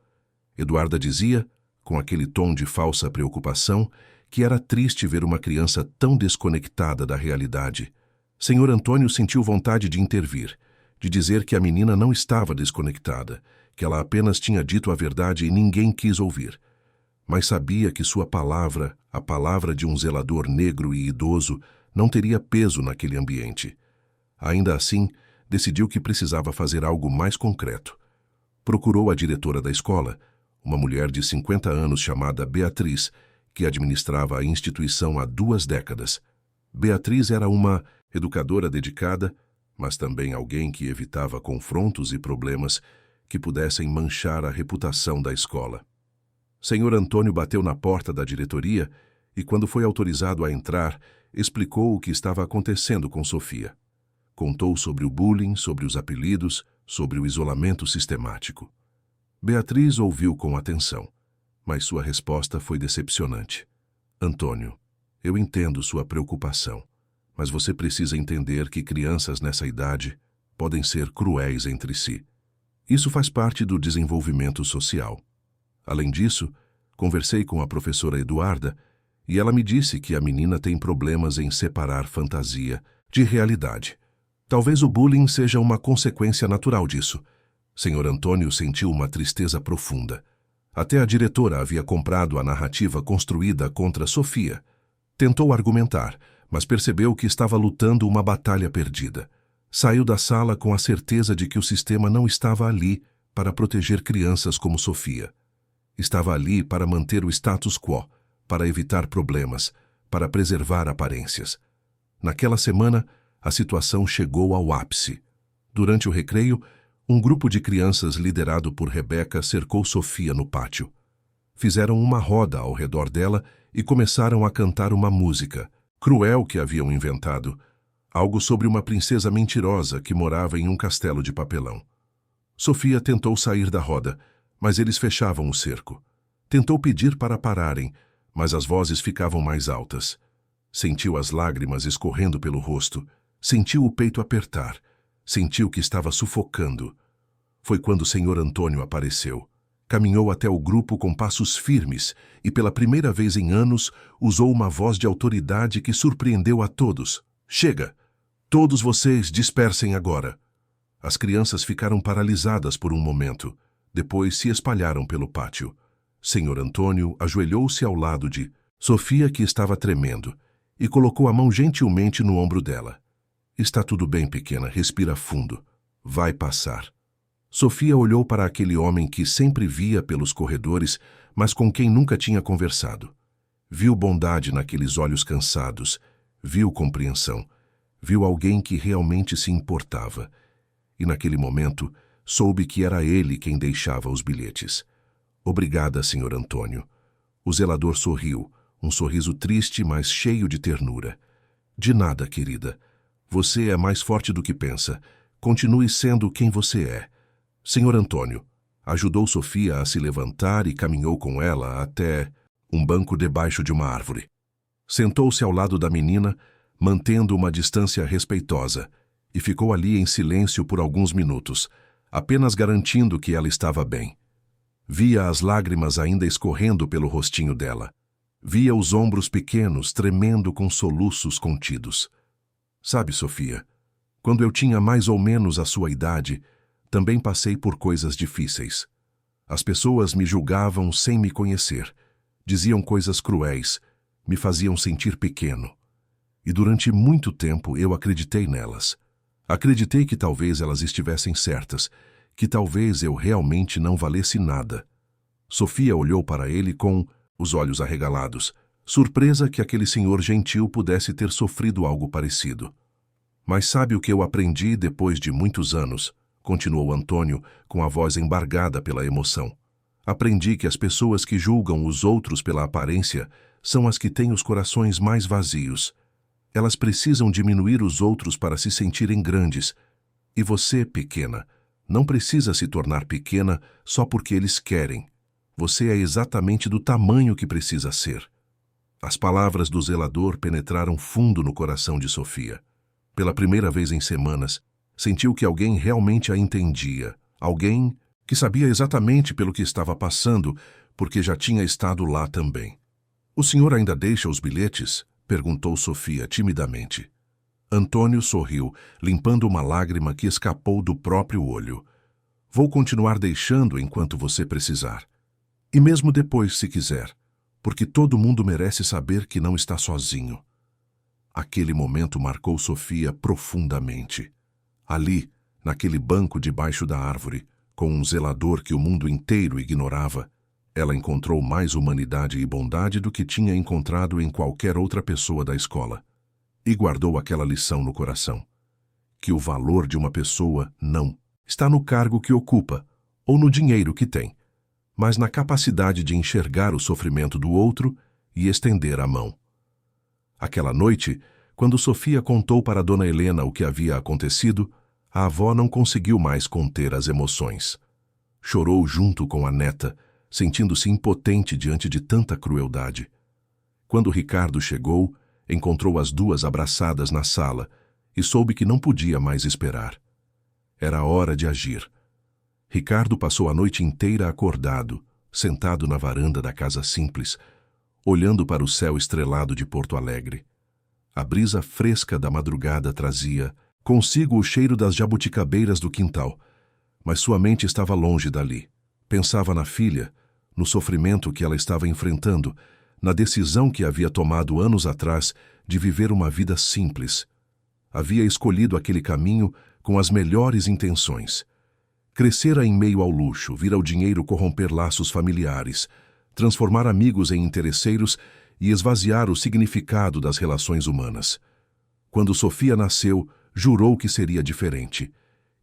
Eduarda dizia, com aquele tom de falsa preocupação, que era triste ver uma criança tão desconectada da realidade. Sr. Antônio sentiu vontade de intervir, de dizer que a menina não estava desconectada, que ela apenas tinha dito a verdade e ninguém quis ouvir. Mas sabia que sua palavra, a palavra de um zelador negro e idoso, não teria peso naquele ambiente. Ainda assim, decidiu que precisava fazer algo mais concreto. Procurou a diretora da escola, uma mulher de 50 anos chamada Beatriz, que administrava a instituição há 2 décadas. Beatriz era uma educadora dedicada, mas também alguém que evitava confrontos e problemas que pudessem manchar a reputação da escola. Sr. Antônio bateu na porta da diretoria e, quando foi autorizado a entrar, explicou o que estava acontecendo com Sofia. Contou sobre o bullying, sobre os apelidos, sobre o isolamento sistemático. Beatriz ouviu com atenção, mas sua resposta foi decepcionante. Antônio, eu entendo sua preocupação, mas você precisa entender que crianças nessa idade podem ser cruéis entre si. Isso faz parte do desenvolvimento social. Além disso, conversei com a professora Eduarda e ela me disse que a menina tem problemas em separar fantasia de realidade. Talvez o bullying seja uma consequência natural disso. Senhor Antônio sentiu uma tristeza profunda. Até a diretora havia comprado a narrativa construída contra Sofia. Tentou argumentar, mas percebeu que estava lutando uma batalha perdida. Saiu da sala com a certeza de que o sistema não estava ali para proteger crianças como Sofia. Estava ali para manter o status quo, para evitar problemas, para preservar aparências. Naquela semana, a situação chegou ao ápice. Durante o recreio, um grupo de crianças liderado por Rebeca cercou Sofia no pátio. Fizeram uma roda ao redor dela e começaram a cantar uma música, cruel que haviam inventado, algo sobre uma princesa mentirosa que morava em um castelo de papelão. Sofia tentou sair da roda, mas eles fechavam o cerco. Tentou pedir para pararem, mas as vozes ficavam mais altas. Sentiu as lágrimas escorrendo pelo rosto, sentiu o peito apertar, sentiu que estava sufocando. Foi quando o Senhor Antônio apareceu. Caminhou até o grupo com passos firmes e, pela primeira vez em anos, usou uma voz de autoridade que surpreendeu a todos. Chega! Todos vocês dispersem agora. As crianças ficaram paralisadas por um momento. Depois se espalharam pelo pátio. Senhor Antônio ajoelhou-se ao lado de Sofia, que estava tremendo, e colocou a mão gentilmente no ombro dela. Está tudo bem, pequena, respira fundo. Vai passar. Sofia olhou para aquele homem que sempre via pelos corredores, mas com quem nunca tinha conversado. Viu bondade naqueles olhos cansados, viu compreensão, viu alguém que realmente se importava. E naquele momento, soube que era ele quem deixava os bilhetes. Obrigada, Senhor Antônio. O zelador sorriu, um sorriso triste, mas cheio de ternura. De nada, querida. Você é mais forte do que pensa. Continue sendo quem você é. Senhor Antônio ajudou Sofia a se levantar e caminhou com ela até um banco debaixo de uma árvore. Sentou-se ao lado da menina, mantendo uma distância respeitosa, e ficou ali em silêncio por alguns minutos, apenas garantindo que ela estava bem. Via as lágrimas ainda escorrendo pelo rostinho dela. Via os ombros pequenos tremendo com soluços contidos. Sabe, Sofia, quando eu tinha mais ou menos a sua idade, também passei por coisas difíceis. As pessoas me julgavam sem me conhecer, diziam coisas cruéis, me faziam sentir pequeno. E durante muito tempo eu acreditei nelas. Acreditei que talvez elas estivessem certas, que talvez eu realmente não valesse nada. Sofia olhou para ele com os olhos arregalados, surpresa que aquele senhor gentil pudesse ter sofrido algo parecido. Mas sabe o que eu aprendi depois de muitos anos? Continuou Antônio, com a voz embargada pela emoção. Aprendi que as pessoas que julgam os outros pela aparência são as que têm os corações mais vazios. Elas precisam diminuir os outros para se sentirem grandes. E você, pequena, não precisa se tornar pequena só porque eles querem. Você é exatamente do tamanho que precisa ser. As palavras do zelador penetraram fundo no coração de Sofia. Pela primeira vez em semanas, sentiu que alguém realmente a entendia, alguém que sabia exatamente pelo que estava passando, porque já tinha estado lá também. O senhor ainda deixa os bilhetes? Perguntou Sofia timidamente. Antônio sorriu, limpando uma lágrima que escapou do próprio olho. Vou continuar deixando enquanto você precisar. E mesmo depois, se quiser, porque todo mundo merece saber que não está sozinho. Aquele momento marcou Sofia profundamente. Ali, naquele banco debaixo da árvore, com um zelador que o mundo inteiro ignorava, ela encontrou mais humanidade e bondade do que tinha encontrado em qualquer outra pessoa da escola. E guardou aquela lição no coração. Que o valor de uma pessoa não está no cargo que ocupa ou no dinheiro que tem, mas na capacidade de enxergar o sofrimento do outro e estender a mão. Aquela noite, quando Sofia contou para Dona Helena o que havia acontecido, a avó não conseguiu mais conter as emoções. Chorou junto com a neta, sentindo-se impotente diante de tanta crueldade. Quando Ricardo chegou, encontrou as duas abraçadas na sala e soube que não podia mais esperar. Era hora de agir. Ricardo passou a noite inteira acordado, sentado na varanda da casa simples, olhando para o céu estrelado de Porto Alegre. A brisa fresca da madrugada trazia Consigo o cheiro das jabuticabeiras do quintal, mas sua mente estava longe dali. Pensava na filha, no sofrimento que ela estava enfrentando, na decisão que havia tomado anos atrás de viver uma vida simples. Havia escolhido aquele caminho com as melhores intenções. Crescera em meio ao luxo, vir ao dinheiro corromper laços familiares, transformar amigos em interesseiros e esvaziar o significado das relações humanas. Quando Sofia nasceu, jurou que seria diferente.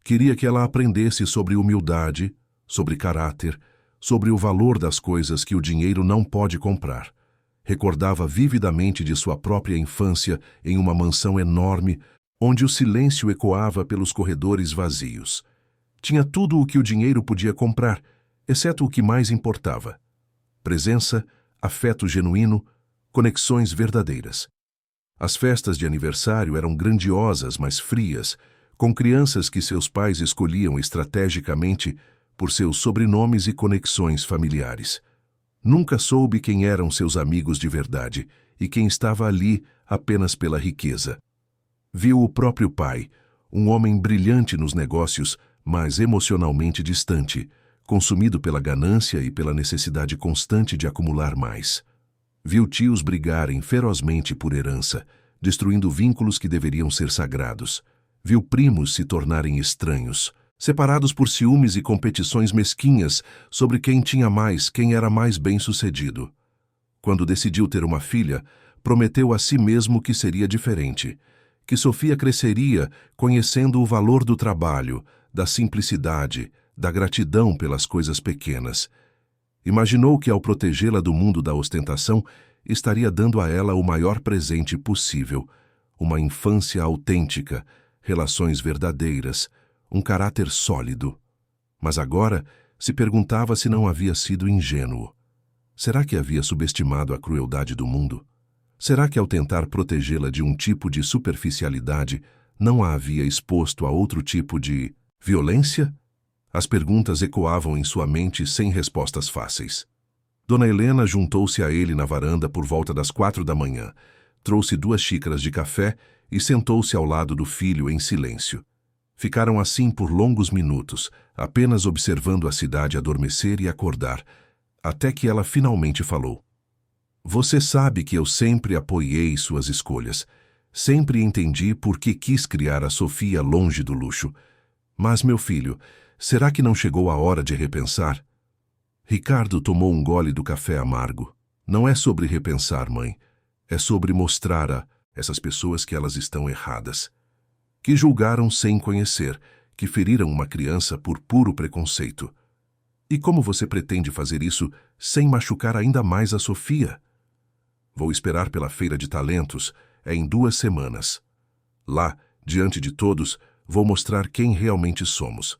Queria que ela aprendesse sobre humildade, sobre caráter, sobre o valor das coisas que o dinheiro não pode comprar. Recordava vividamente de sua própria infância em uma mansão enorme, onde o silêncio ecoava pelos corredores vazios. Tinha tudo o que o dinheiro podia comprar, exceto o que mais importava: presença, afeto genuíno, conexões verdadeiras. As festas de aniversário eram grandiosas, mas frias, com crianças que seus pais escolhiam estrategicamente por seus sobrenomes e conexões familiares. Nunca soube quem eram seus amigos de verdade e quem estava ali apenas pela riqueza. Viu o próprio pai, um homem brilhante nos negócios, mas emocionalmente distante, consumido pela ganância e pela necessidade constante de acumular mais. Viu tios brigarem ferozmente por herança, destruindo vínculos que deveriam ser sagrados. Viu primos se tornarem estranhos, separados por ciúmes e competições mesquinhas sobre quem tinha mais, quem era mais bem-sucedido. Quando decidiu ter uma filha, prometeu a si mesmo que seria diferente, que Sofia cresceria conhecendo o valor do trabalho, da simplicidade, da gratidão pelas coisas pequenas. Imaginou que, ao protegê-la do mundo da ostentação, estaria dando a ela o maior presente possível: uma infância autêntica, relações verdadeiras, um caráter sólido. Mas agora se perguntava se não havia sido ingênuo. Será que havia subestimado a crueldade do mundo? Será que, ao tentar protegê-la de um tipo de superficialidade, não a havia exposto a outro tipo de violência? As perguntas ecoavam em sua mente sem respostas fáceis. Dona Helena juntou-se a ele na varanda por volta das 4 da manhã, trouxe 2 xícaras de café e sentou-se ao lado do filho em silêncio. Ficaram assim por longos minutos, apenas observando a cidade adormecer e acordar, até que ela finalmente falou: "Você sabe que eu sempre apoiei suas escolhas. Sempre entendi por que quis criar a Sofia longe do luxo. Mas, meu filho, será que não chegou a hora de repensar?" Ricardo tomou um gole do café amargo. "Não é sobre repensar, mãe. É sobre mostrar a essas pessoas que elas estão erradas. Que julgaram sem conhecer, que feriram uma criança por puro preconceito. E como você pretende fazer isso sem machucar ainda mais a Sofia?" "Vou esperar pela feira de talentos, é em 2 semanas. Lá, diante de todos, vou mostrar quem realmente somos.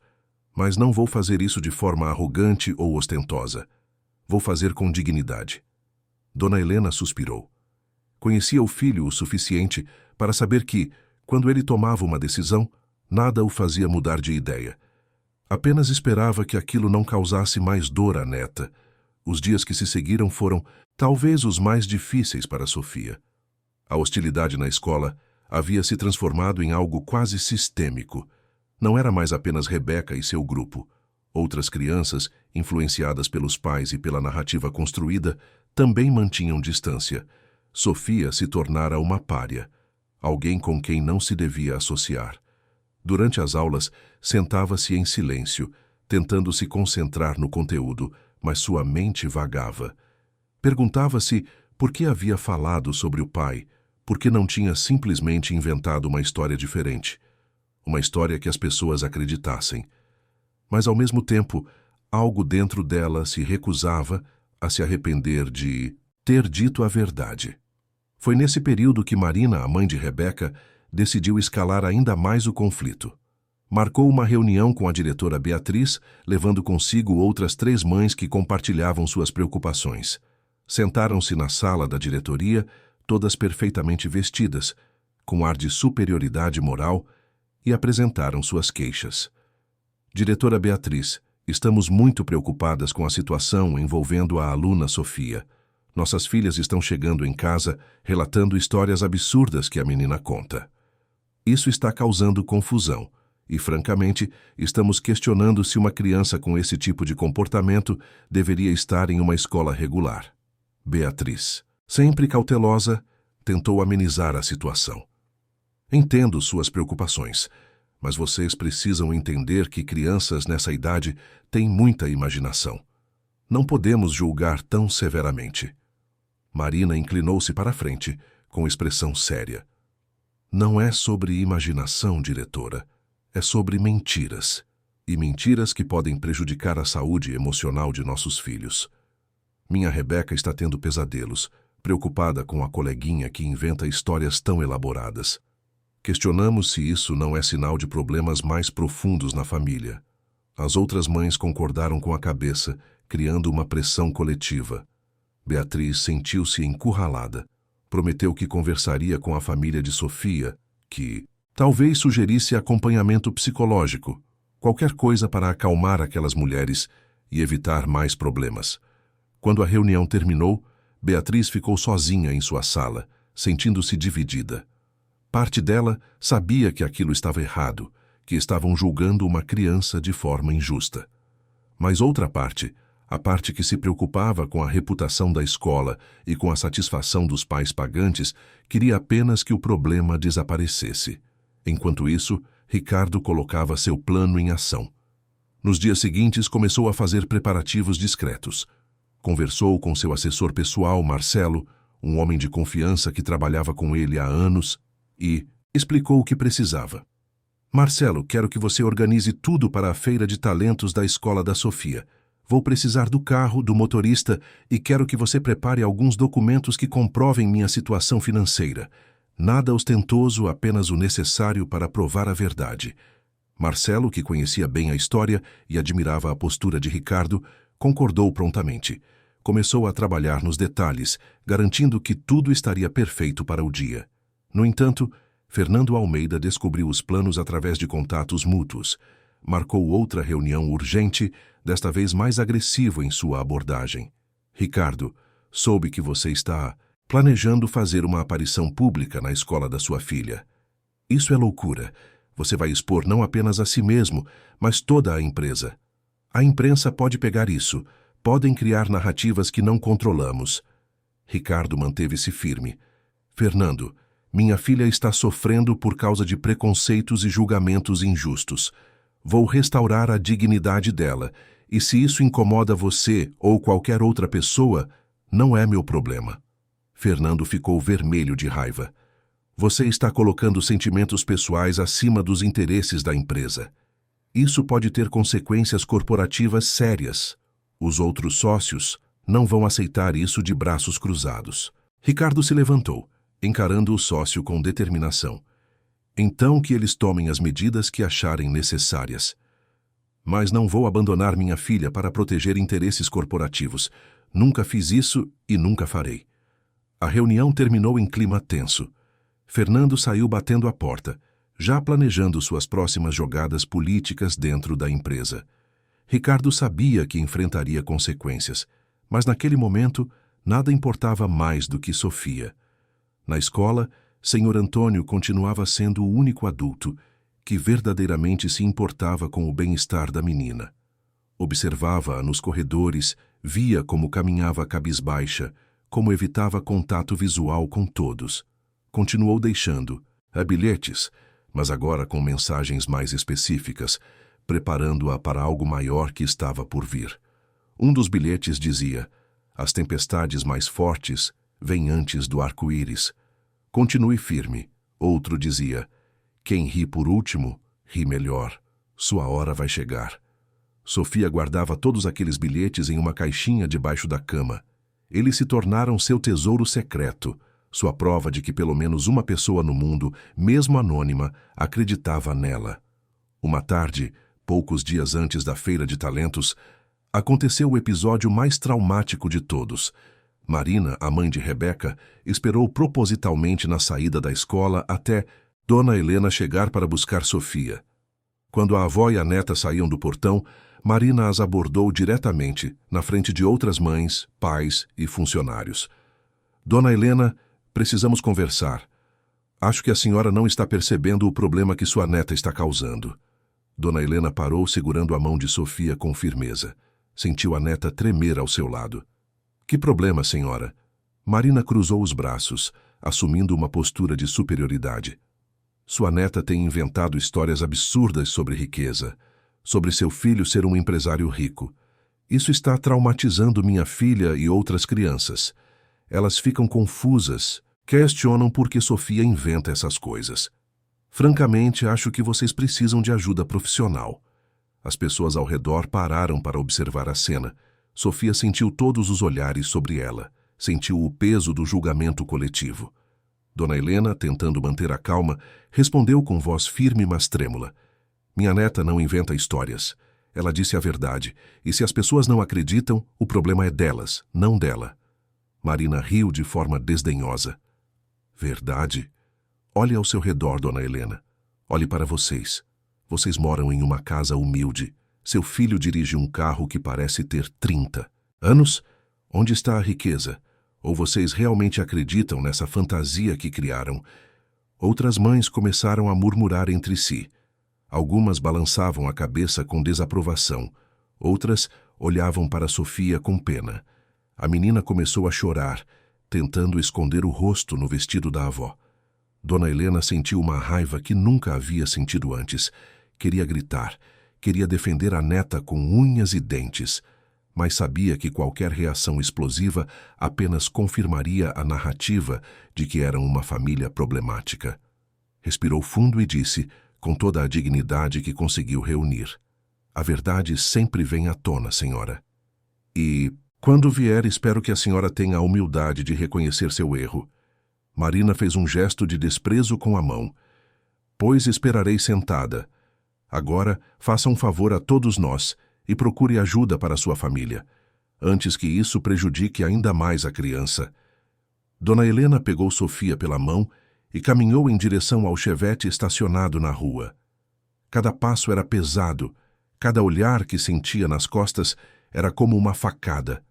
Mas não vou fazer isso de forma arrogante ou ostentosa. Vou fazer com dignidade." Dona Helena suspirou. Conhecia o filho o suficiente para saber que, quando ele tomava uma decisão, nada o fazia mudar de ideia. Apenas esperava que aquilo não causasse mais dor à neta. Os dias que se seguiram foram, talvez, os mais difíceis para Sofia. A hostilidade na escola havia se transformado em algo quase sistêmico. Não era mais apenas Rebeca e seu grupo. Outras crianças, influenciadas pelos pais e pela narrativa construída, também mantinham distância. Sofia se tornara uma pária, alguém com quem não se devia associar. Durante as aulas, sentava-se em silêncio, tentando se concentrar no conteúdo, mas sua mente vagava. Perguntava-se por que havia falado sobre o pai, por que não tinha simplesmente inventado uma história diferente, uma história que as pessoas acreditassem. Mas, ao mesmo tempo, algo dentro dela se recusava a se arrepender de ter dito a verdade. Foi nesse período que Marina, a mãe de Rebeca, decidiu escalar ainda mais o conflito. Marcou uma reunião com a diretora Beatriz, levando consigo outras 3 mães que compartilhavam suas preocupações. Sentaram-se na sala da diretoria, todas perfeitamente vestidas, com ar de superioridade moral, e apresentaram suas queixas. "Diretora Beatriz, estamos muito preocupadas com a situação envolvendo a aluna Sofia. Nossas filhas estão chegando em casa relatando histórias absurdas que a menina conta." Isso está causando confusão. E, francamente, estamos questionando se uma criança com esse tipo de comportamento deveria estar em uma escola regular. Beatriz, sempre cautelosa, tentou amenizar a situação. Entendo suas preocupações, mas vocês precisam entender que crianças nessa idade têm muita imaginação. Não podemos julgar tão severamente. Marina inclinou-se para a frente, com expressão séria. Não é sobre imaginação, diretora. É sobre mentiras. E mentiras que podem prejudicar a saúde emocional de nossos filhos. Minha Rebeca está tendo pesadelos, preocupada com a coleguinha que inventa histórias tão elaboradas. Questionamos se isso não é sinal de problemas mais profundos na família. As outras mães concordaram com a cabeça, criando uma pressão coletiva. Beatriz sentiu-se encurralada. Prometeu que conversaria com a família de Sofia, que talvez sugerisse acompanhamento psicológico, qualquer coisa para acalmar aquelas mulheres e evitar mais problemas. Quando a reunião terminou, Beatriz ficou sozinha em sua sala, sentindo-se dividida. Parte dela sabia que aquilo estava errado, que estavam julgando uma criança de forma injusta. Mas outra parte, a parte que se preocupava com a reputação da escola e com a satisfação dos pais pagantes, queria apenas que o problema desaparecesse. Enquanto isso, Ricardo colocava seu plano em ação. Nos dias seguintes, começou a fazer preparativos discretos. Conversou com seu assessor pessoal, Marcelo, um homem de confiança que trabalhava com ele há anos, e explicou o que precisava. Marcelo, quero que você organize tudo para a feira de talentos da escola da Sofia. Vou precisar do carro, do motorista e quero que você prepare alguns documentos que comprovem minha situação financeira. Nada ostentoso, apenas o necessário para provar a verdade. Marcelo, que conhecia bem a história e admirava a postura de Ricardo, concordou prontamente. Começou a trabalhar nos detalhes, garantindo que tudo estaria perfeito para o dia. No entanto, Fernando Almeida descobriu os planos através de contatos mútuos. Marcou outra reunião urgente, desta vez mais agressivo em sua abordagem. Ricardo, soube que você está planejando fazer uma aparição pública na escola da sua filha. Isso é loucura. Você vai expor não apenas a si mesmo, mas toda a empresa. A imprensa pode pegar isso. Podem criar narrativas que não controlamos. Ricardo manteve-se firme. Fernando, minha filha está sofrendo por causa de preconceitos e julgamentos injustos. Vou restaurar a dignidade dela, e se isso incomoda você ou qualquer outra pessoa, não é meu problema. Fernando ficou vermelho de raiva. Você está colocando sentimentos pessoais acima dos interesses da empresa. Isso pode ter consequências corporativas sérias. Os outros sócios não vão aceitar isso de braços cruzados. Ricardo se levantou, encarando o sócio com determinação. Então que eles tomem as medidas que acharem necessárias. Mas não vou abandonar minha filha para proteger interesses corporativos. Nunca fiz isso e nunca farei. A reunião terminou em clima tenso. Fernando saiu batendo a porta, já planejando suas próximas jogadas políticas dentro da empresa. Ricardo sabia que enfrentaria consequências, mas naquele momento nada importava mais do que Sofia. Na escola, Senhor Antônio continuava sendo o único adulto que verdadeiramente se importava com o bem-estar da menina. Observava-a nos corredores, via como caminhava cabisbaixa, como evitava contato visual com todos. Continuou deixando bilhetes, mas agora com mensagens mais específicas, preparando-a para algo maior que estava por vir. Um dos bilhetes dizia: as tempestades mais fortes vêm antes do arco-íris. Continue firme. Outro dizia: quem ri por último, ri melhor. Sua hora vai chegar. Sofia guardava todos aqueles bilhetes em uma caixinha debaixo da cama. Eles se tornaram seu tesouro secreto, sua prova de que pelo menos uma pessoa no mundo, mesmo anônima, acreditava nela. Uma tarde, poucos dias antes da feira de talentos, aconteceu o episódio mais traumático de todos. Marina, a mãe de Rebeca, esperou propositalmente na saída da escola até Dona Helena chegar para buscar Sofia. Quando a avó e a neta saíam do portão, Marina as abordou diretamente, na frente de outras mães, pais e funcionários. Dona Helena, precisamos conversar. Acho que a senhora não está percebendo o problema que sua neta está causando. Dona Helena parou segurando a mão de Sofia com firmeza. Sentiu a neta tremer ao seu lado. Que problema, senhora? Marina cruzou os braços, assumindo uma postura de superioridade. Sua neta tem inventado histórias absurdas sobre riqueza, sobre seu filho ser um empresário rico. Isso está traumatizando minha filha e outras crianças. Elas ficam confusas, questionam por que Sofia inventa essas coisas. Francamente, acho que vocês precisam de ajuda profissional. As pessoas ao redor pararam para observar a cena. Sofia sentiu todos os olhares sobre ela. Sentiu o peso do julgamento coletivo. Dona Helena, tentando manter a calma, respondeu com voz firme mas trêmula. Minha neta não inventa histórias. Ela disse a verdade, e se as pessoas não acreditam, o problema é delas, não dela. Marina riu de forma desdenhosa. Verdade? Olhe ao seu redor, Dona Helena. Olhe para vocês. Vocês moram em uma casa humilde. Seu filho dirige um carro que parece ter 30 anos? Onde está a riqueza? Ou vocês realmente acreditam nessa fantasia que criaram? Outras mães começaram a murmurar entre si. Algumas balançavam a cabeça com desaprovação. Outras olhavam para Sofia com pena. A menina começou a chorar, tentando esconder o rosto no vestido da avó. Dona Helena sentiu uma raiva que nunca havia sentido antes. Queria gritar, queria defender a neta com unhas e dentes, mas sabia que qualquer reação explosiva apenas confirmaria a narrativa de que eram uma família problemática. Respirou fundo e disse, com toda a dignidade que conseguiu reunir: a verdade sempre vem à tona, senhora. E, quando vier, espero que a senhora tenha a humildade de reconhecer seu erro. Marina fez um gesto de desprezo com a mão. Pois esperarei sentada. Agora, faça um favor a todos nós e procure ajuda para sua família, antes que isso prejudique ainda mais a criança. Dona Helena pegou Sofia pela mão e caminhou em direção ao chevette estacionado na rua. Cada passo era pesado, cada olhar que sentia nas costas era como uma facada.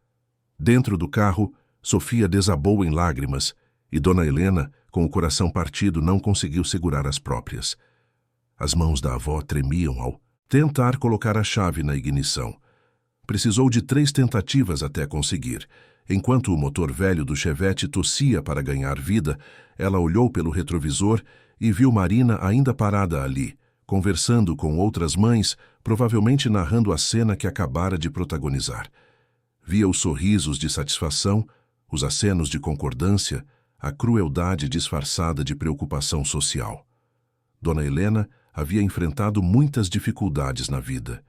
Dentro do carro, Sofia desabou em lágrimas e Dona Helena, com o coração partido, não conseguiu segurar as próprias. As mãos da avó tremiam ao tentar colocar a chave na ignição. Precisou de 3 tentativas até conseguir. Enquanto o motor velho do chevette tossia para ganhar vida, ela olhou pelo retrovisor e viu Marina ainda parada ali, conversando com outras mães, provavelmente narrando a cena que acabara de protagonizar. Via os sorrisos de satisfação, os acenos de concordância, a crueldade disfarçada de preocupação social. Dona Helena havia enfrentado muitas dificuldades na vida.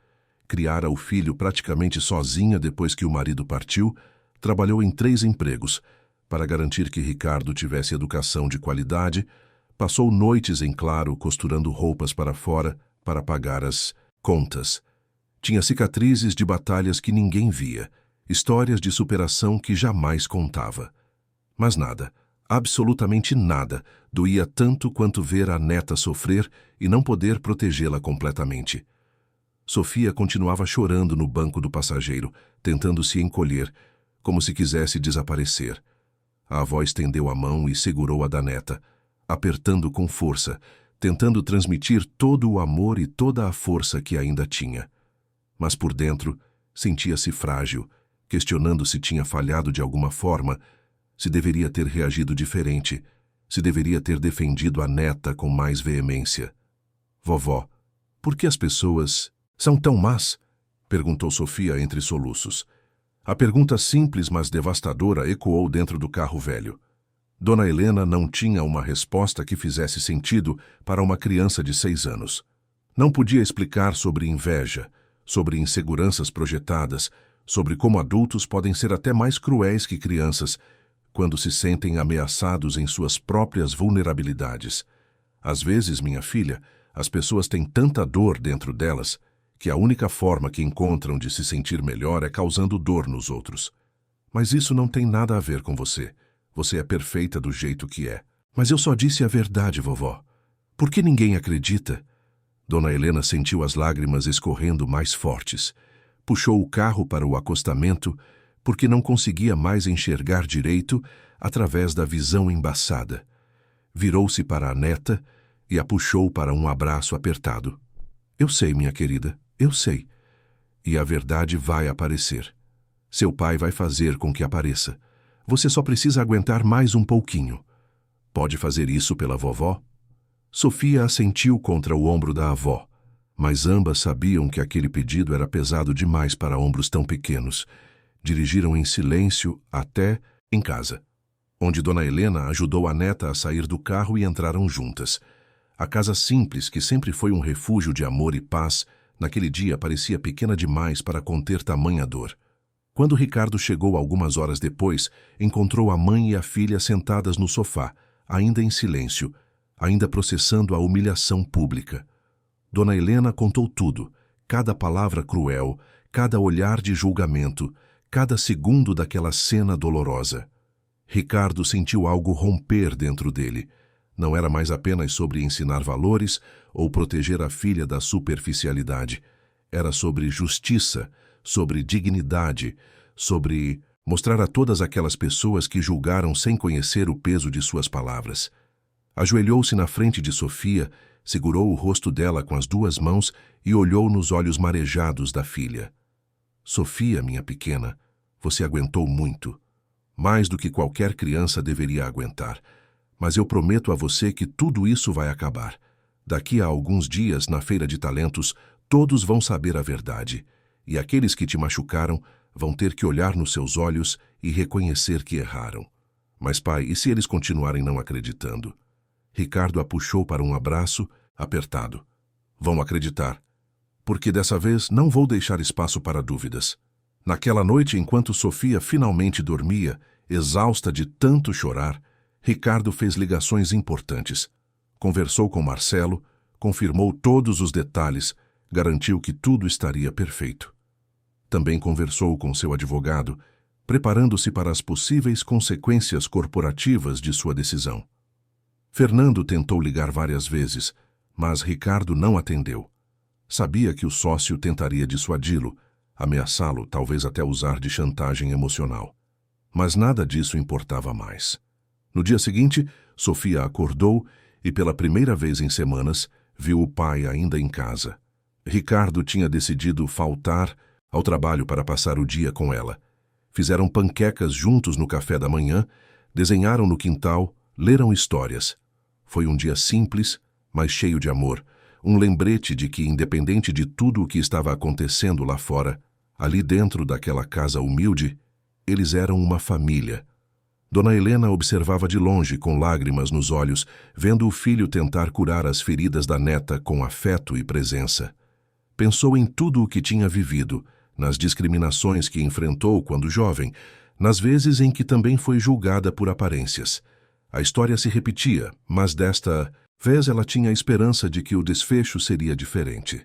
Criara o filho praticamente sozinha depois que o marido partiu, trabalhou em 3 empregos para garantir que Ricardo tivesse educação de qualidade, passou noites em claro costurando roupas para fora para pagar as contas. Tinha cicatrizes de batalhas que ninguém via, histórias de superação que jamais contava. Mas nada, absolutamente nada, doía tanto quanto ver a neta sofrer e não poder protegê-la completamente. Sofia continuava chorando no banco do passageiro, tentando se encolher, como se quisesse desaparecer. A avó estendeu a mão e segurou a da neta, apertando com força, tentando transmitir todo o amor e toda a força que ainda tinha. Mas por dentro, sentia-se frágil, questionando se tinha falhado de alguma forma, se deveria ter reagido diferente, se deveria ter defendido a neta com mais veemência. Vovó, por que as pessoas são tão más? Perguntou Sofia entre soluços. A pergunta simples, mas devastadora, ecoou dentro do carro velho. Dona Helena não tinha uma resposta que fizesse sentido para uma criança de 6 anos. Não podia explicar sobre inveja, sobre inseguranças projetadas, sobre como adultos podem ser até mais cruéis que crianças quando se sentem ameaçados em suas próprias vulnerabilidades. Às vezes, minha filha, as pessoas têm tanta dor dentro delas que a única forma que encontram de se sentir melhor é causando dor nos outros. Mas isso não tem nada a ver com você. Você é perfeita do jeito que é. Mas eu só disse a verdade, vovó. Por que ninguém acredita? Dona Helena sentiu as lágrimas escorrendo mais fortes. Puxou o carro para o acostamento porque não conseguia mais enxergar direito através da visão embaçada. Virou-se para a neta e a puxou para um abraço apertado. Eu sei, minha querida, eu sei. E a verdade vai aparecer. Seu pai vai fazer com que apareça. Você só precisa aguentar mais um pouquinho. Pode fazer isso pela vovó? Sofia assentiu contra o ombro da avó, mas ambas sabiam que aquele pedido era pesado demais para ombros tão pequenos. Dirigiram em silêncio até em casa, onde Dona Helena ajudou a neta a sair do carro e entraram juntas. A casa simples, que sempre foi um refúgio de amor e paz, naquele dia parecia pequena demais para conter tamanha dor. Quando Ricardo chegou algumas horas depois, encontrou a mãe e a filha sentadas no sofá, ainda em silêncio, ainda processando a humilhação pública. Dona Helena contou tudo, cada palavra cruel, cada olhar de julgamento, cada segundo daquela cena dolorosa. Ricardo sentiu algo romper dentro dele. Não era mais apenas sobre ensinar valores ou proteger a filha da superficialidade. Era sobre justiça, sobre dignidade, sobre mostrar a todas aquelas pessoas que julgaram sem conhecer o peso de suas palavras. Ajoelhou-se na frente de Sofia, segurou o rosto dela com as duas mãos e olhou nos olhos marejados da filha. Sofia, minha pequena, você aguentou muito. Mais do que qualquer criança deveria aguentar. Mas eu prometo a você que tudo isso vai acabar. Daqui a alguns dias, na Feira de Talentos, todos vão saber a verdade. E aqueles que te machucaram vão ter que olhar nos seus olhos e reconhecer que erraram. Mas, pai, e se eles continuarem não acreditando? Ricardo a puxou para um abraço apertado. Vão acreditar. Porque dessa vez não vou deixar espaço para dúvidas. Naquela noite, enquanto Sofia finalmente dormia, exausta de tanto chorar, Ricardo fez ligações importantes. Conversou com Marcelo, confirmou todos os detalhes, garantiu que tudo estaria perfeito. Também conversou com seu advogado, preparando-se para as possíveis consequências corporativas de sua decisão. Fernando tentou ligar várias vezes, mas Ricardo não atendeu. Sabia que o sócio tentaria dissuadi-lo, ameaçá-lo, talvez até usar de chantagem emocional. Mas nada disso importava mais. No dia seguinte, Sofia acordou e, pela primeira vez em semanas, viu o pai ainda em casa. Ricardo tinha decidido faltar ao trabalho para passar o dia com ela. Fizeram panquecas juntos no café da manhã, desenharam no quintal, leram histórias. Foi um dia simples, mas cheio de amor, um lembrete de que, independente de tudo o que estava acontecendo lá fora, ali dentro daquela casa humilde, eles eram uma família. Dona Helena observava de longe, com lágrimas nos olhos, vendo o filho tentar curar as feridas da neta com afeto e presença. Pensou em tudo o que tinha vivido, nas discriminações que enfrentou quando jovem, nas vezes em que também foi julgada por aparências. A história se repetia, mas desta vez ela tinha a esperança de que o desfecho seria diferente.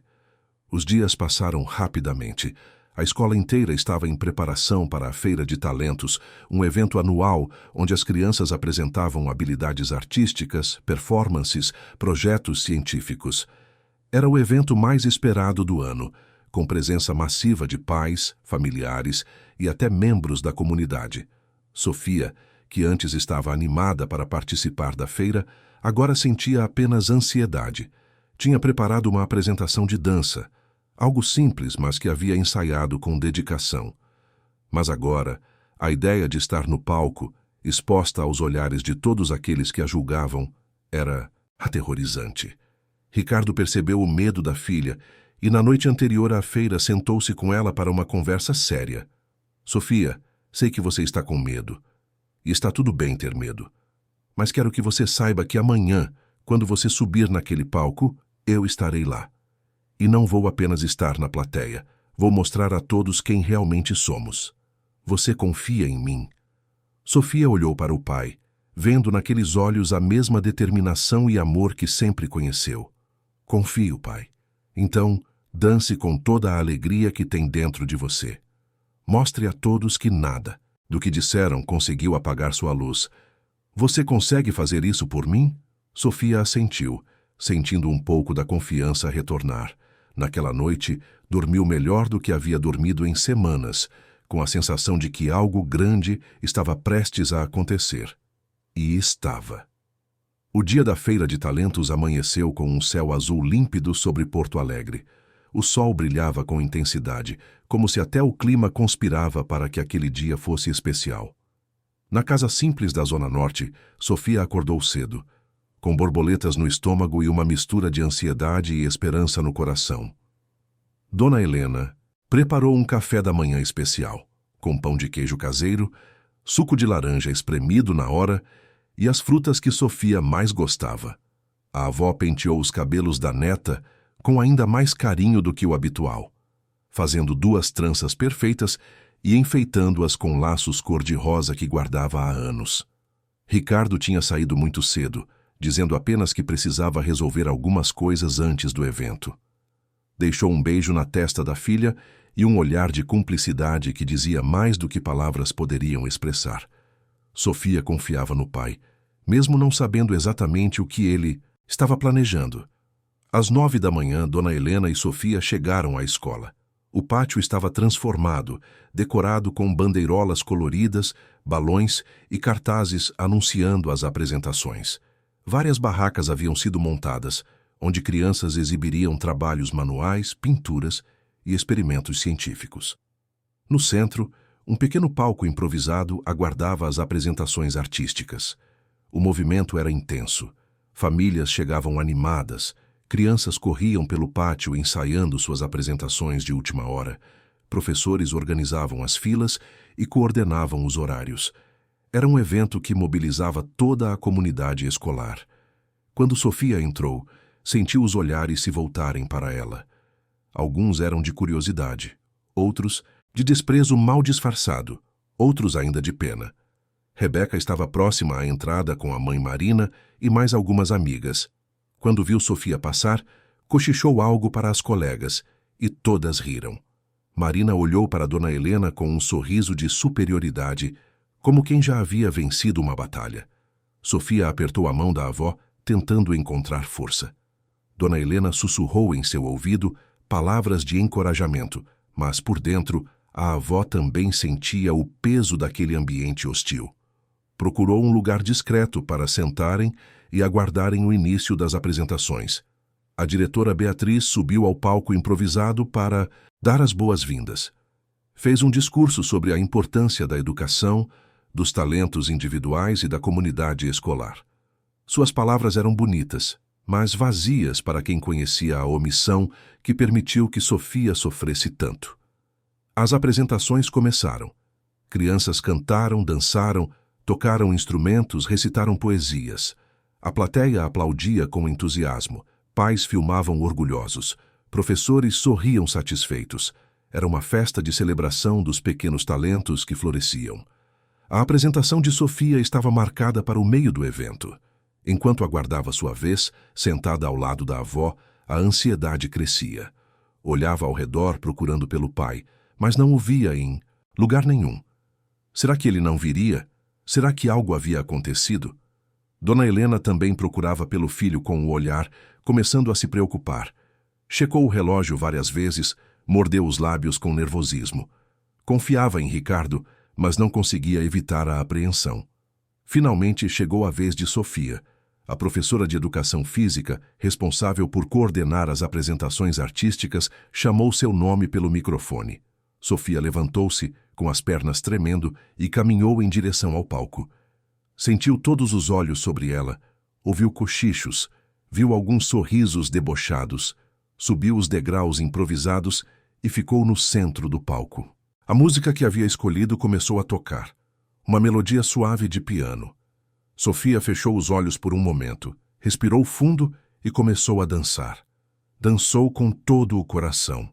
Os dias passaram rapidamente. A escola inteira estava em preparação para a Feira de Talentos, um evento anual onde as crianças apresentavam habilidades artísticas, performances, projetos científicos. Era o evento mais esperado do ano, com presença massiva de pais, familiares e até membros da comunidade. Sofia, que antes estava animada para participar da feira, agora sentia apenas ansiedade. Tinha preparado uma apresentação de dança, algo simples, mas que havia ensaiado com dedicação. Mas agora, a ideia de estar no palco, exposta aos olhares de todos aqueles que a julgavam, era aterrorizante. Ricardo percebeu o medo da filha e, na noite anterior à feira, sentou-se com ela para uma conversa séria. Sofia, sei que você está com medo. E está tudo bem ter medo. Mas quero que você saiba que amanhã, quando você subir naquele palco, eu estarei lá. E não vou apenas estar na plateia. Vou mostrar a todos quem realmente somos. Você confia em mim? Sofia olhou para o pai, vendo naqueles olhos a mesma determinação e amor que sempre conheceu. Confio, pai. Então, dance com toda a alegria que tem dentro de você. Mostre a todos que nada do que disseram conseguiu apagar sua luz. Você consegue fazer isso por mim? Sofia assentiu, sentindo um pouco da confiança retornar. Naquela noite, dormiu melhor do que havia dormido em semanas, com a sensação de que algo grande estava prestes a acontecer. E estava. O dia da Feira de Talentos amanheceu com um céu azul límpido sobre Porto Alegre. O sol brilhava com intensidade, como se até o clima conspirava para que aquele dia fosse especial. Na casa simples da Zona Norte, Sofia acordou cedo, com borboletas no estômago e uma mistura de ansiedade e esperança no coração. Dona Helena preparou um café da manhã especial, com pão de queijo caseiro, suco de laranja espremido na hora e as frutas que Sofia mais gostava. A avó penteou os cabelos da neta com ainda mais carinho do que o habitual, fazendo 2 tranças perfeitas e enfeitando-as com laços cor-de-rosa que guardava há anos. Ricardo tinha saído muito cedo, dizendo apenas que precisava resolver algumas coisas antes do evento. Deixou um beijo na testa da filha e um olhar de cumplicidade que dizia mais do que palavras poderiam expressar. Sofia confiava no pai, mesmo não sabendo exatamente o que ele estava planejando. Às 9 da manhã, Dona Helena e Sofia chegaram à escola. O pátio estava transformado, decorado com bandeirolas coloridas, balões e cartazes anunciando as apresentações. Várias barracas haviam sido montadas, onde crianças exibiriam trabalhos manuais, pinturas e experimentos científicos. No centro, um pequeno palco improvisado aguardava as apresentações artísticas. O movimento era intenso. Famílias chegavam animadas, crianças corriam pelo pátio ensaiando suas apresentações de última hora. Professores organizavam as filas e coordenavam os horários. Era um evento que mobilizava toda a comunidade escolar. Quando Sofia entrou, sentiu os olhares se voltarem para ela. Alguns eram de curiosidade, outros de desprezo mal disfarçado, outros ainda de pena. Rebeca estava próxima à entrada com a mãe Marina e mais algumas amigas. Quando viu Sofia passar, cochichou algo para as colegas, e todas riram. Marina olhou para Dona Helena com um sorriso de superioridade, como quem já havia vencido uma batalha. Sofia apertou a mão da avó, tentando encontrar força. Dona Helena sussurrou em seu ouvido palavras de encorajamento, mas por dentro, a avó também sentia o peso daquele ambiente hostil. Procurou um lugar discreto para sentarem e aguardarem o início das apresentações. A diretora Beatriz subiu ao palco improvisado para dar as boas-vindas. Fez um discurso sobre a importância da educação, dos talentos individuais e da comunidade escolar. Suas palavras eram bonitas, mas vazias para quem conhecia a omissão que permitiu que Sofia sofresse tanto. As apresentações começaram. Crianças cantaram, dançaram, tocaram instrumentos, recitaram poesias. A plateia aplaudia com entusiasmo. Pais filmavam orgulhosos. Professores sorriam satisfeitos. Era uma festa de celebração dos pequenos talentos que floresciam. A apresentação de Sofia estava marcada para o meio do evento. Enquanto aguardava sua vez, sentada ao lado da avó, a ansiedade crescia. Olhava ao redor procurando pelo pai, mas não o via em lugar nenhum. Será que ele não viria? Será que algo havia acontecido? Dona Helena também procurava pelo filho com o olhar, começando a se preocupar. Checou o relógio várias vezes, mordeu os lábios com nervosismo. Confiava em Ricardo, mas não conseguia evitar a apreensão. Finalmente chegou a vez de Sofia. A professora de educação física, responsável por coordenar as apresentações artísticas, chamou seu nome pelo microfone. Sofia levantou-se, com as pernas tremendo, e caminhou em direção ao palco. Sentiu todos os olhos sobre ela, ouviu cochichos, viu alguns sorrisos debochados, subiu os degraus improvisados e ficou no centro do palco. A música que havia escolhido começou a tocar, uma melodia suave de piano. Sofia fechou os olhos por um momento, respirou fundo e começou a dançar. Dançou com todo o coração.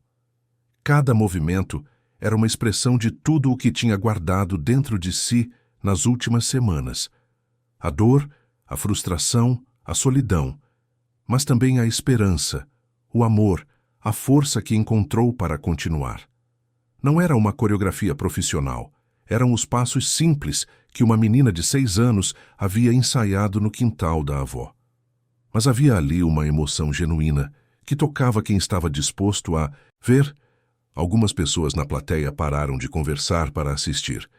Cada movimento era uma expressão de tudo o que tinha guardado dentro de si nas últimas semanas. A dor, a frustração, a solidão, mas também a esperança, o amor, a força que encontrou para continuar. Não era uma coreografia profissional, eram os passos simples que uma menina de 6 anos havia ensaiado no quintal da avó. Mas havia ali uma emoção genuína que tocava quem estava disposto a ver. Algumas pessoas na plateia pararam de conversar para assistir.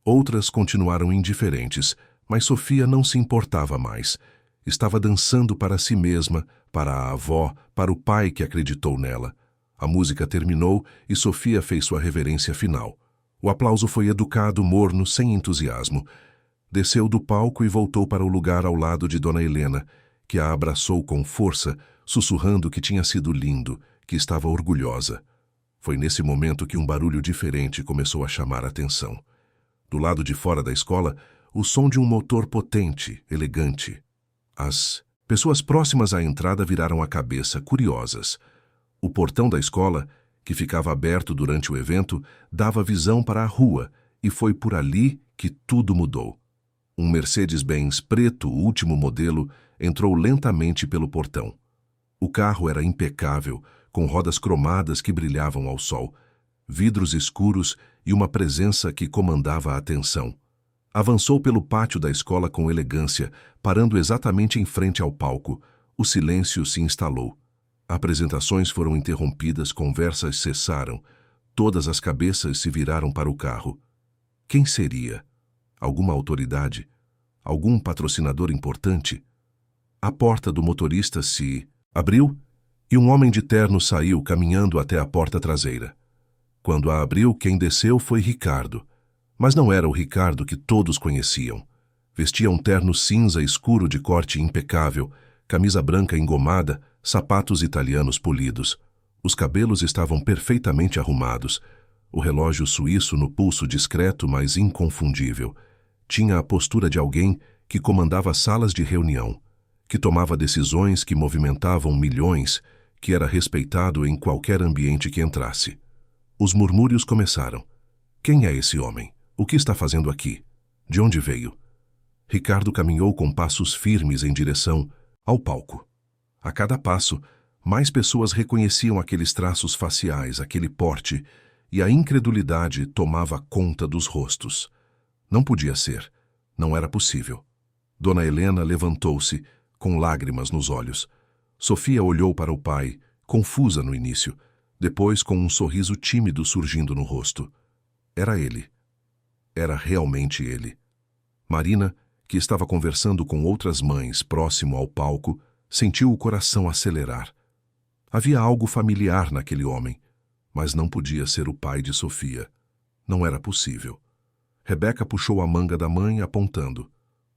Outras continuaram indiferentes, mas Sofia não se importava mais. Estava dançando para si mesma, para a avó, para o pai que acreditou nela. A música terminou e Sofia fez sua reverência final. O aplauso foi educado, morno, sem entusiasmo. Desceu do palco e voltou para o lugar ao lado de Dona Helena, que a abraçou com força, sussurrando que tinha sido lindo, que estava orgulhosa. Foi nesse momento que um barulho diferente começou a chamar a atenção. Do lado de fora da escola, o som de um motor potente, elegante. As pessoas próximas à entrada viraram a cabeça, curiosas. O portão da escola, que ficava aberto durante o evento, dava visão para a rua, e foi por ali que tudo mudou. Um Mercedes-Benz preto, último modelo, entrou lentamente pelo portão. O carro era impecável, com rodas cromadas que brilhavam ao sol, vidros escuros e uma presença que comandava a atenção. Avançou pelo pátio da escola com elegância, parando exatamente em frente ao palco. O silêncio se instalou. Apresentações foram interrompidas, conversas cessaram. Todas as cabeças se viraram para o carro. Quem seria? Alguma autoridade? Algum patrocinador importante? A porta do motorista se abriu e um homem de terno saiu caminhando até a porta traseira. Quando a abriu, quem desceu foi Ricardo. Mas não era o Ricardo que todos conheciam. Vestia um terno cinza escuro de corte impecável, camisa branca engomada, sapatos italianos polidos. Os cabelos estavam perfeitamente arrumados. O relógio suíço no pulso discreto, mas inconfundível. Tinha a postura de alguém que comandava salas de reunião, que tomava decisões que movimentavam milhões, que era respeitado em qualquer ambiente que entrasse. Os murmúrios começaram. Quem é esse homem? O que está fazendo aqui? De onde veio? Ricardo caminhou com passos firmes em direção ao palco. A cada passo, mais pessoas reconheciam aqueles traços faciais, aquele porte, e a incredulidade tomava conta dos rostos. Não podia ser. Não era possível. Dona Helena levantou-se, com lágrimas nos olhos. Sofia olhou para o pai, confusa no início, depois com um sorriso tímido surgindo no rosto. Era ele. Era realmente ele. Marina, que estava conversando com outras mães próximo ao palco, sentiu o coração acelerar. Havia algo familiar naquele homem, mas não podia ser o pai de Sofia. Não era possível. Rebeca puxou a manga da mãe, apontando.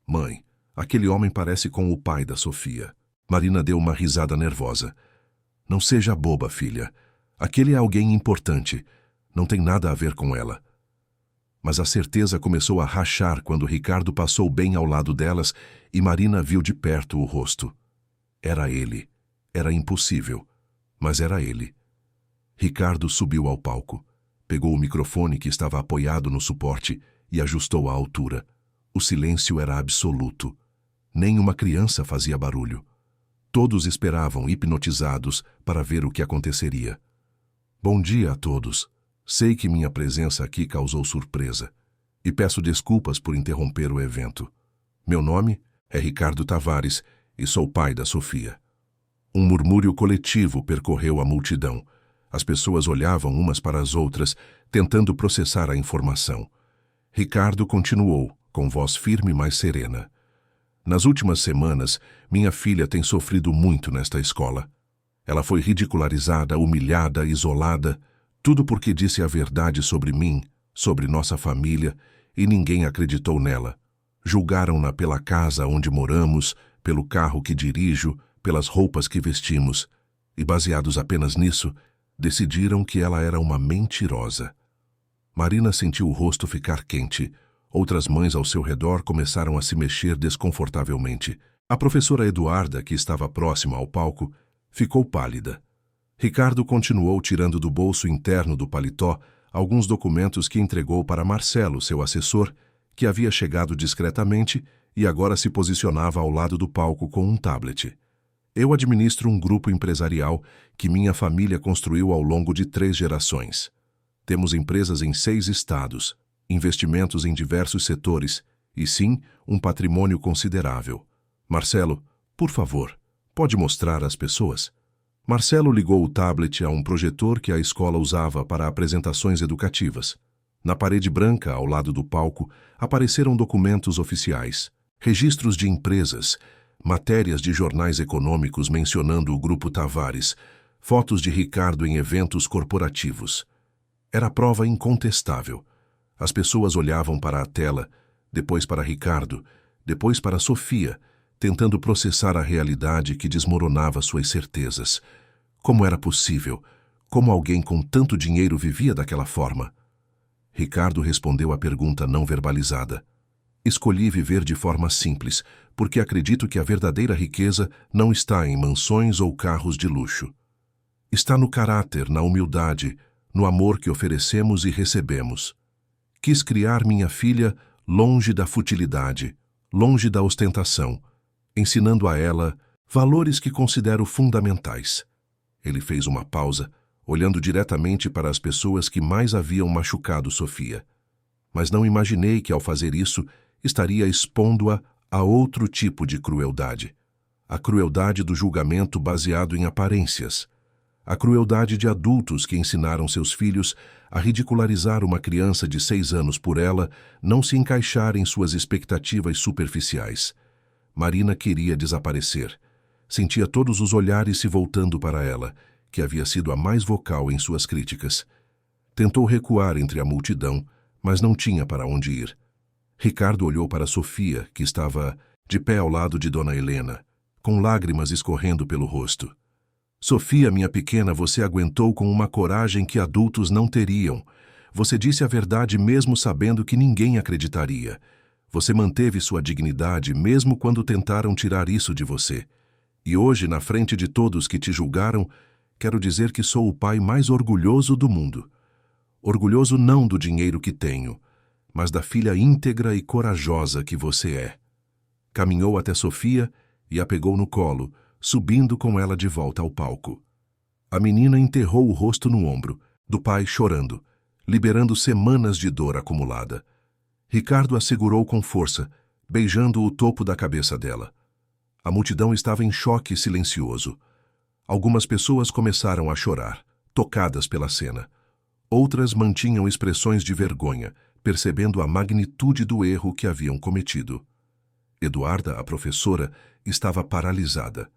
Mãe, aquele homem parece com o pai da Sofia. Marina deu uma risada nervosa. Não seja boba, filha. Aquele é alguém importante. Não tem nada a ver com ela. Mas a certeza começou a rachar quando Ricardo passou bem ao lado delas e Marina viu de perto o rosto. Era ele. Era impossível, mas era ele. Ricardo subiu ao palco, pegou o microfone que estava apoiado no suporte e ajustou a altura. O silêncio era absoluto. Nem uma criança fazia barulho. Todos esperavam, hipnotizados, para ver o que aconteceria. Bom dia a todos. Sei que minha presença aqui causou surpresa e peço desculpas por interromper o evento. Meu nome é Ricardo Tavares e sou pai da Sofia. Um murmúrio coletivo percorreu a multidão. As pessoas olhavam umas para as outras, tentando processar a informação. Ricardo continuou, com voz firme mas serena. Nas últimas semanas, minha filha tem sofrido muito nesta escola. Ela foi ridicularizada, humilhada, isolada, tudo porque disse a verdade sobre mim, sobre nossa família, e ninguém acreditou nela. Julgaram-na pela casa onde moramos, pelo carro que dirijo, pelas roupas que vestimos, e baseados apenas nisso, decidiram que ela era uma mentirosa. Marina sentiu o rosto ficar quente. Outras mães ao seu redor começaram a se mexer desconfortavelmente. A professora Eduarda, que estava próxima ao palco, ficou pálida. Ricardo continuou tirando do bolso interno do paletó alguns documentos que entregou para Marcelo, seu assessor, que havia chegado discretamente e agora se posicionava ao lado do palco com um tablet. Eu administro um grupo empresarial que minha família construiu ao longo de 3 gerações. Temos empresas em 6 estados, investimentos em diversos setores e, sim, um patrimônio considerável. Marcelo, por favor, pode mostrar às pessoas? Marcelo ligou o tablet a um projetor que a escola usava para apresentações educativas. Na parede branca, ao lado do palco, apareceram documentos oficiais, registros de empresas, matérias de jornais econômicos mencionando o Grupo Tavares, fotos de Ricardo em eventos corporativos. Era prova incontestável. As pessoas olhavam para a tela, depois para Ricardo, depois para Sofia, tentando processar a realidade que desmoronava suas certezas. Como era possível? Como alguém com tanto dinheiro vivia daquela forma? Ricardo respondeu à pergunta não verbalizada. Escolhi viver de forma simples, porque acredito que a verdadeira riqueza não está em mansões ou carros de luxo. Está no caráter, na humildade, no amor que oferecemos e recebemos. Quis criar minha filha longe da futilidade, longe da ostentação, ensinando a ela valores que considero fundamentais. Ele fez uma pausa, olhando diretamente para as pessoas que mais haviam machucado Sofia. Mas não imaginei que, ao fazer isso, estaria expondo-a a outro tipo de crueldade. A crueldade do julgamento baseado em aparências. A crueldade de adultos que ensinaram seus filhos a ridicularizar uma criança de 6 anos por ela não se encaixar em suas expectativas superficiais. Marina queria desaparecer. Sentia todos os olhares se voltando para ela, que havia sido a mais vocal em suas críticas. Tentou recuar entre a multidão, mas não tinha para onde ir. Ricardo olhou para Sofia, que estava de pé ao lado de Dona Helena, com lágrimas escorrendo pelo rosto. Sofia, minha pequena, você aguentou com uma coragem que adultos não teriam. Você disse a verdade mesmo sabendo que ninguém acreditaria. Você manteve sua dignidade mesmo quando tentaram tirar isso de você. E hoje, na frente de todos que te julgaram, quero dizer que sou o pai mais orgulhoso do mundo. Orgulhoso não do dinheiro que tenho, mas da filha íntegra e corajosa que você é. Caminhou até Sofia e a pegou no colo, subindo com ela de volta ao palco. A menina enterrou o rosto no ombro, do pai chorando, liberando semanas de dor acumulada. Ricardo a segurou com força, beijando o topo da cabeça dela. A multidão estava em choque silencioso. Algumas pessoas começaram a chorar, tocadas pela cena. Outras mantinham expressões de vergonha, percebendo a magnitude do erro que haviam cometido. Eduarda, a professora, estava paralisada.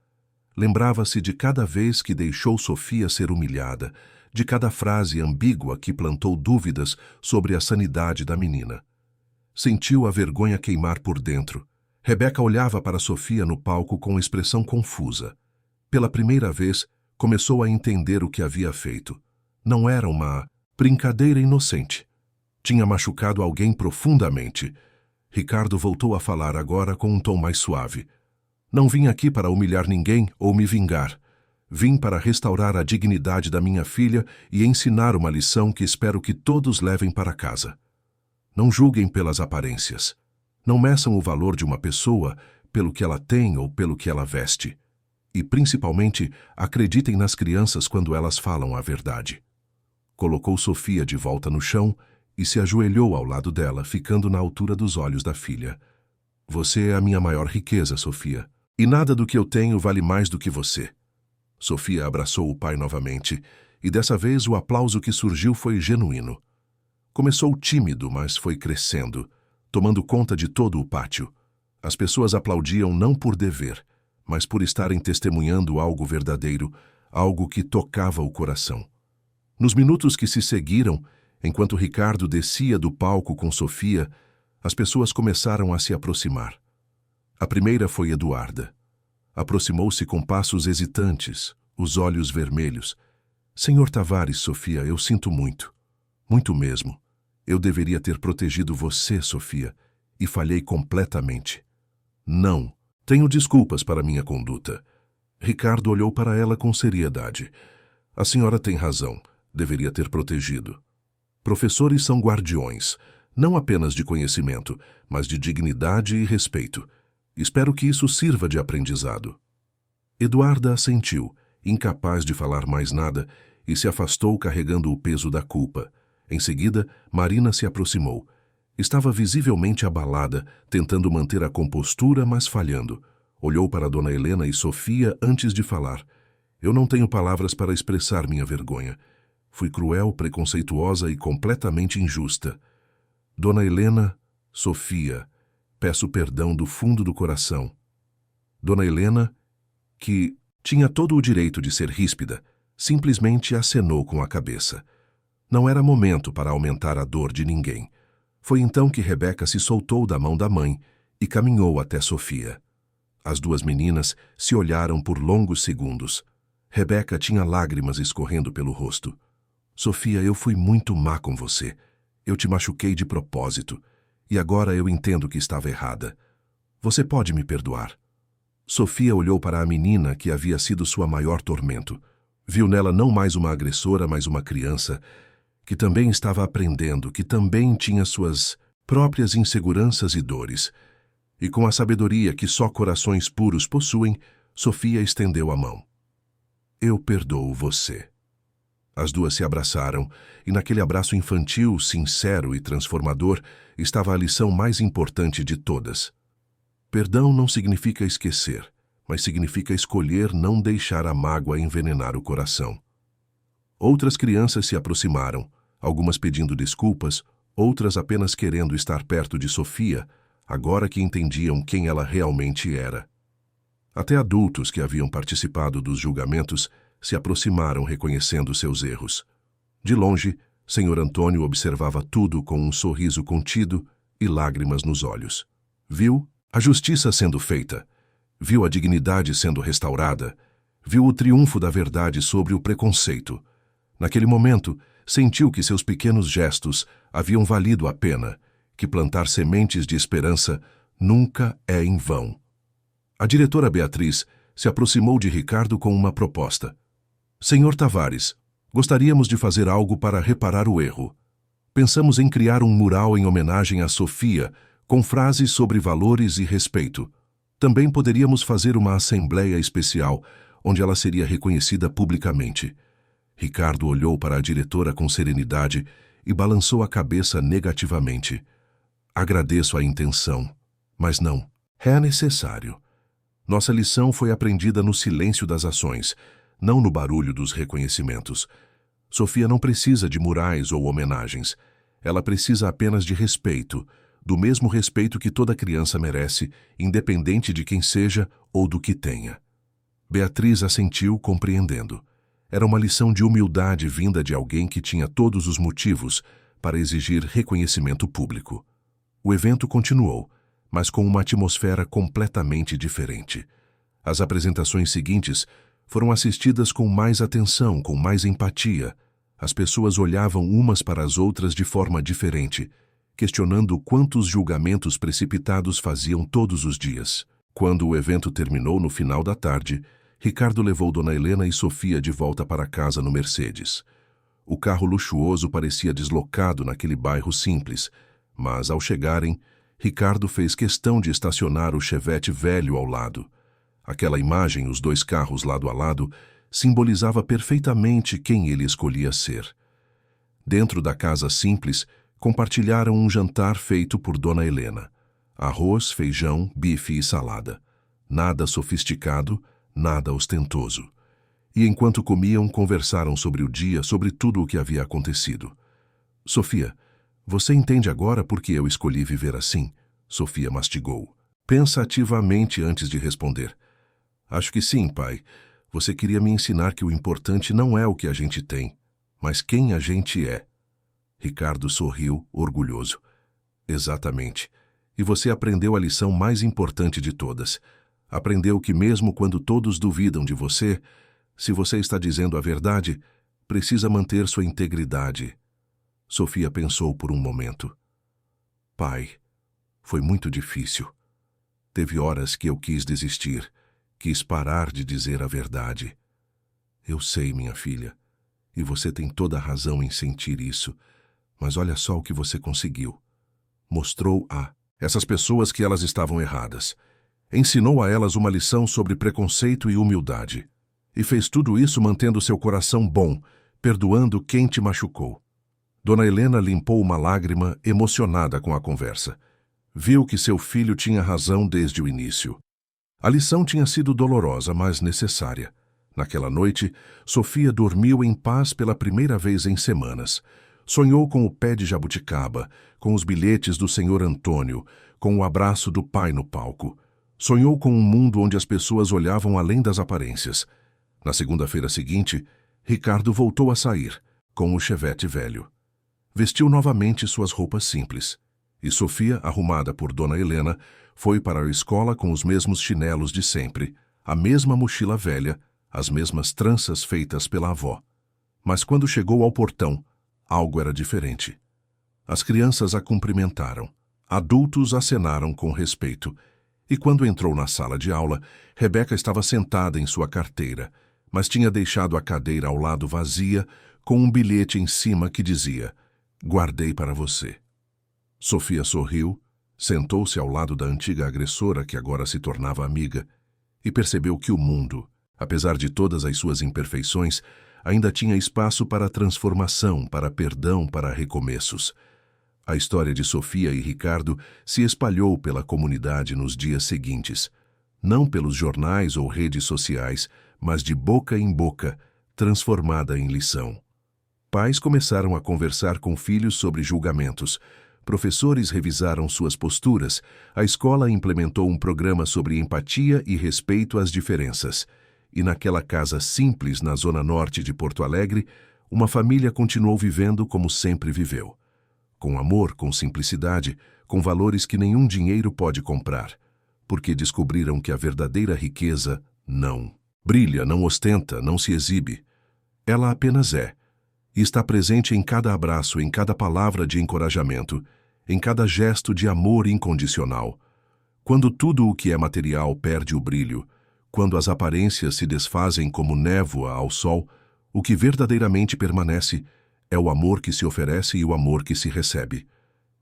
Lembrava-se de cada vez que deixou Sofia ser humilhada, de cada frase ambígua que plantou dúvidas sobre a sanidade da menina. Sentiu a vergonha queimar por dentro. Rebeca olhava para Sofia no palco com expressão confusa. Pela primeira vez, começou a entender o que havia feito. Não era uma brincadeira inocente. Tinha machucado alguém profundamente. Ricardo voltou a falar agora com um tom mais suave. Não vim aqui para humilhar ninguém ou me vingar. Vim para restaurar a dignidade da minha filha e ensinar uma lição que espero que todos levem para casa. Não julguem pelas aparências. Não meçam o valor de uma pessoa pelo que ela tem ou pelo que ela veste. E, principalmente, acreditem nas crianças quando elas falam a verdade. Colocou Sofia de volta no chão e se ajoelhou ao lado dela, ficando na altura dos olhos da filha. Você é a minha maior riqueza, Sofia. E nada do que eu tenho vale mais do que você. Sofia abraçou o pai novamente, e dessa vez o aplauso que surgiu foi genuíno. Começou tímido, mas foi crescendo, tomando conta de todo o pátio. As pessoas aplaudiam não por dever, mas por estarem testemunhando algo verdadeiro, algo que tocava o coração. Nos minutos que se seguiram, enquanto Ricardo descia do palco com Sofia, as pessoas começaram a se aproximar. A primeira foi Eduarda. Aproximou-se com passos hesitantes, os olhos vermelhos. Senhor Tavares, Sofia, eu sinto muito. Muito mesmo. Eu deveria ter protegido você, Sofia, e falhei completamente. Não. Tenho desculpas para minha conduta. Ricardo olhou para ela com seriedade. A senhora tem razão. Deveria ter protegido. Professores são guardiões, não apenas de conhecimento, mas de dignidade e respeito. Espero que isso sirva de aprendizado. Eduarda assentiu, incapaz de falar mais nada, e se afastou carregando o peso da culpa. Em seguida, Marina se aproximou. Estava visivelmente abalada, tentando manter a compostura, mas falhando. Olhou para Dona Helena e Sofia antes de falar. Eu não tenho palavras para expressar minha vergonha. Fui cruel, preconceituosa e completamente injusta. Dona Helena, Sofia, peço perdão do fundo do coração. Dona Helena, que tinha todo o direito de ser ríspida, simplesmente acenou com a cabeça. Não era momento para aumentar a dor de ninguém. Foi então que Rebeca se soltou da mão da mãe e caminhou até Sofia. As duas meninas se olharam por longos segundos. Rebeca tinha lágrimas escorrendo pelo rosto. Sofia, eu fui muito má com você. Eu te machuquei de propósito. E agora eu entendo que estava errada. Você pode me perdoar? Sofia olhou para a menina que havia sido sua maior tormento. Viu nela não mais uma agressora, mas uma criança que também estava aprendendo, que também tinha suas próprias inseguranças e dores. E com a sabedoria que só corações puros possuem, Sofia estendeu a mão. Eu perdoo você. As duas se abraçaram, e naquele abraço infantil, sincero e transformador, estava a lição mais importante de todas. Perdão não significa esquecer, mas significa escolher não deixar a mágoa envenenar o coração. Outras crianças se aproximaram, algumas pedindo desculpas, outras apenas querendo estar perto de Sofia, agora que entendiam quem ela realmente era. Até adultos que haviam participado dos julgamentos se aproximaram reconhecendo seus erros. De longe, Senhor Antônio observava tudo com um sorriso contido e lágrimas nos olhos. Viu a justiça sendo feita, viu a dignidade sendo restaurada, viu o triunfo da verdade sobre o preconceito. Naquele momento, sentiu que seus pequenos gestos haviam valido a pena, que plantar sementes de esperança nunca é em vão. A diretora Beatriz se aproximou de Ricardo com uma proposta. Senhor Tavares, gostaríamos de fazer algo para reparar o erro. Pensamos em criar um mural em homenagem a Sofia, com frases sobre valores e respeito. Também poderíamos fazer uma assembleia especial, onde ela seria reconhecida publicamente. Ricardo olhou para a diretora com serenidade e balançou a cabeça negativamente. Agradeço a intenção, mas não, é necessário. Nossa lição foi aprendida no silêncio das ações, não no barulho dos reconhecimentos. Sofia não precisa de murais ou homenagens. Ela precisa apenas de respeito, do mesmo respeito que toda criança merece, independente de quem seja ou do que tenha. Beatriz assentiu, compreendendo. Era uma lição de humildade vinda de alguém que tinha todos os motivos para exigir reconhecimento público. O evento continuou, mas com uma atmosfera completamente diferente. As apresentações seguintes foram assistidas com mais atenção, com mais empatia. As pessoas olhavam umas para as outras de forma diferente, questionando quantos julgamentos precipitados faziam todos os dias. Quando o evento terminou no final da tarde, Ricardo levou Dona Helena e Sofia de volta para casa no Mercedes. O carro luxuoso parecia deslocado naquele bairro simples, mas ao chegarem, Ricardo fez questão de estacionar o Chevette velho ao lado. Aquela imagem, os dois carros lado a lado, simbolizava perfeitamente quem ele escolhia ser. Dentro da casa simples, compartilharam um jantar feito por Dona Helena. Arroz, feijão, bife e salada. Nada sofisticado, nada ostentoso. E enquanto comiam, conversaram sobre o dia, sobre tudo o que havia acontecido. Sofia, você entende agora por que eu escolhi viver assim? Sofia mastigou. Pensa ativamente antes de responder. Acho que sim, pai. Você queria me ensinar que o importante não é o que a gente tem, mas quem a gente é. Ricardo sorriu, orgulhoso. Exatamente. E você aprendeu a lição mais importante de todas. Aprendeu que mesmo quando todos duvidam de você, se você está dizendo a verdade, precisa manter sua integridade. Sofia pensou por um momento. Pai, foi muito difícil. Teve horas que eu quis desistir, quis parar de dizer a verdade. Eu sei, minha filha, e você tem toda a razão em sentir isso, mas olha só o que você conseguiu. Mostrou a essas pessoas que elas estavam erradas. Ensinou a elas uma lição sobre preconceito e humildade. E fez tudo isso mantendo seu coração bom, perdoando quem te machucou. Dona Helena limpou uma lágrima, emocionada com a conversa. Viu que seu filho tinha razão desde o início. A lição tinha sido dolorosa, mas necessária. Naquela noite, Sofia dormiu em paz pela primeira vez em semanas. Sonhou com o pé de jabuticaba, com os bilhetes do Senhor Antônio, com o abraço do pai no palco. Sonhou com um mundo onde as pessoas olhavam além das aparências. Na segunda-feira seguinte, Ricardo voltou a sair, com o chevette velho. Vestiu novamente suas roupas simples. E Sofia, arrumada por Dona Helena, foi para a escola com os mesmos chinelos de sempre, a mesma mochila velha, as mesmas tranças feitas pela avó. Mas quando chegou ao portão, algo era diferente. As crianças a cumprimentaram. Adultos acenaram com respeito. E quando entrou na sala de aula, Rebeca estava sentada em sua carteira, mas tinha deixado a cadeira ao lado vazia, com um bilhete em cima que dizia: "Guardei para você." Sofia sorriu, sentou-se ao lado da antiga agressora, que agora se tornava amiga, e percebeu que o mundo, apesar de todas as suas imperfeições, ainda tinha espaço para transformação, para perdão, para recomeços. A história de Sofia e Ricardo se espalhou pela comunidade nos dias seguintes, não pelos jornais ou redes sociais, mas de boca em boca, transformada em lição. Pais começaram a conversar com filhos sobre julgamentos, professores revisaram suas posturas, a escola implementou um programa sobre empatia e respeito às diferenças, e naquela casa simples na zona norte de Porto Alegre, uma família continuou vivendo como sempre viveu. Com amor, com simplicidade, com valores que nenhum dinheiro pode comprar, porque descobriram que a verdadeira riqueza não brilha, não ostenta, não se exibe. Ela apenas é, e está presente em cada abraço, em cada palavra de encorajamento, em cada gesto de amor incondicional. Quando tudo o que é material perde o brilho, quando as aparências se desfazem como névoa ao sol, o que verdadeiramente permanece é o amor que se oferece e o amor que se recebe.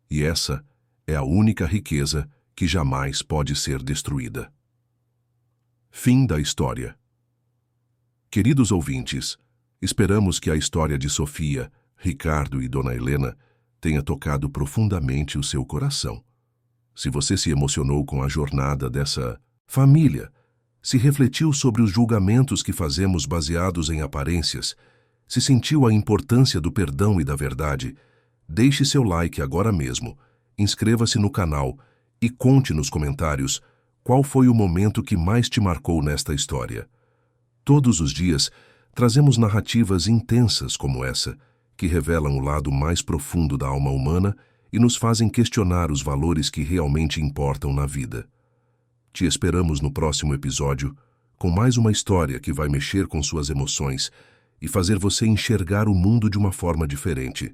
E essa é a única riqueza que jamais pode ser destruída. Fim da história. Queridos ouvintes, esperamos que a história de Sofia, Ricardo e Dona Helena tenha tocado profundamente o seu coração. Se você se emocionou com a jornada dessa família, se refletiu sobre os julgamentos que fazemos baseados em aparências, se sentiu a importância do perdão e da verdade, deixe seu like agora mesmo, inscreva-se no canal e conte nos comentários qual foi o momento que mais te marcou nesta história. Todos os dias, trazemos narrativas intensas como essa, que revelam o lado mais profundo da alma humana e nos fazem questionar os valores que realmente importam na vida. Te esperamos no próximo episódio, com mais uma história que vai mexer com suas emoções e fazer você enxergar o mundo de uma forma diferente.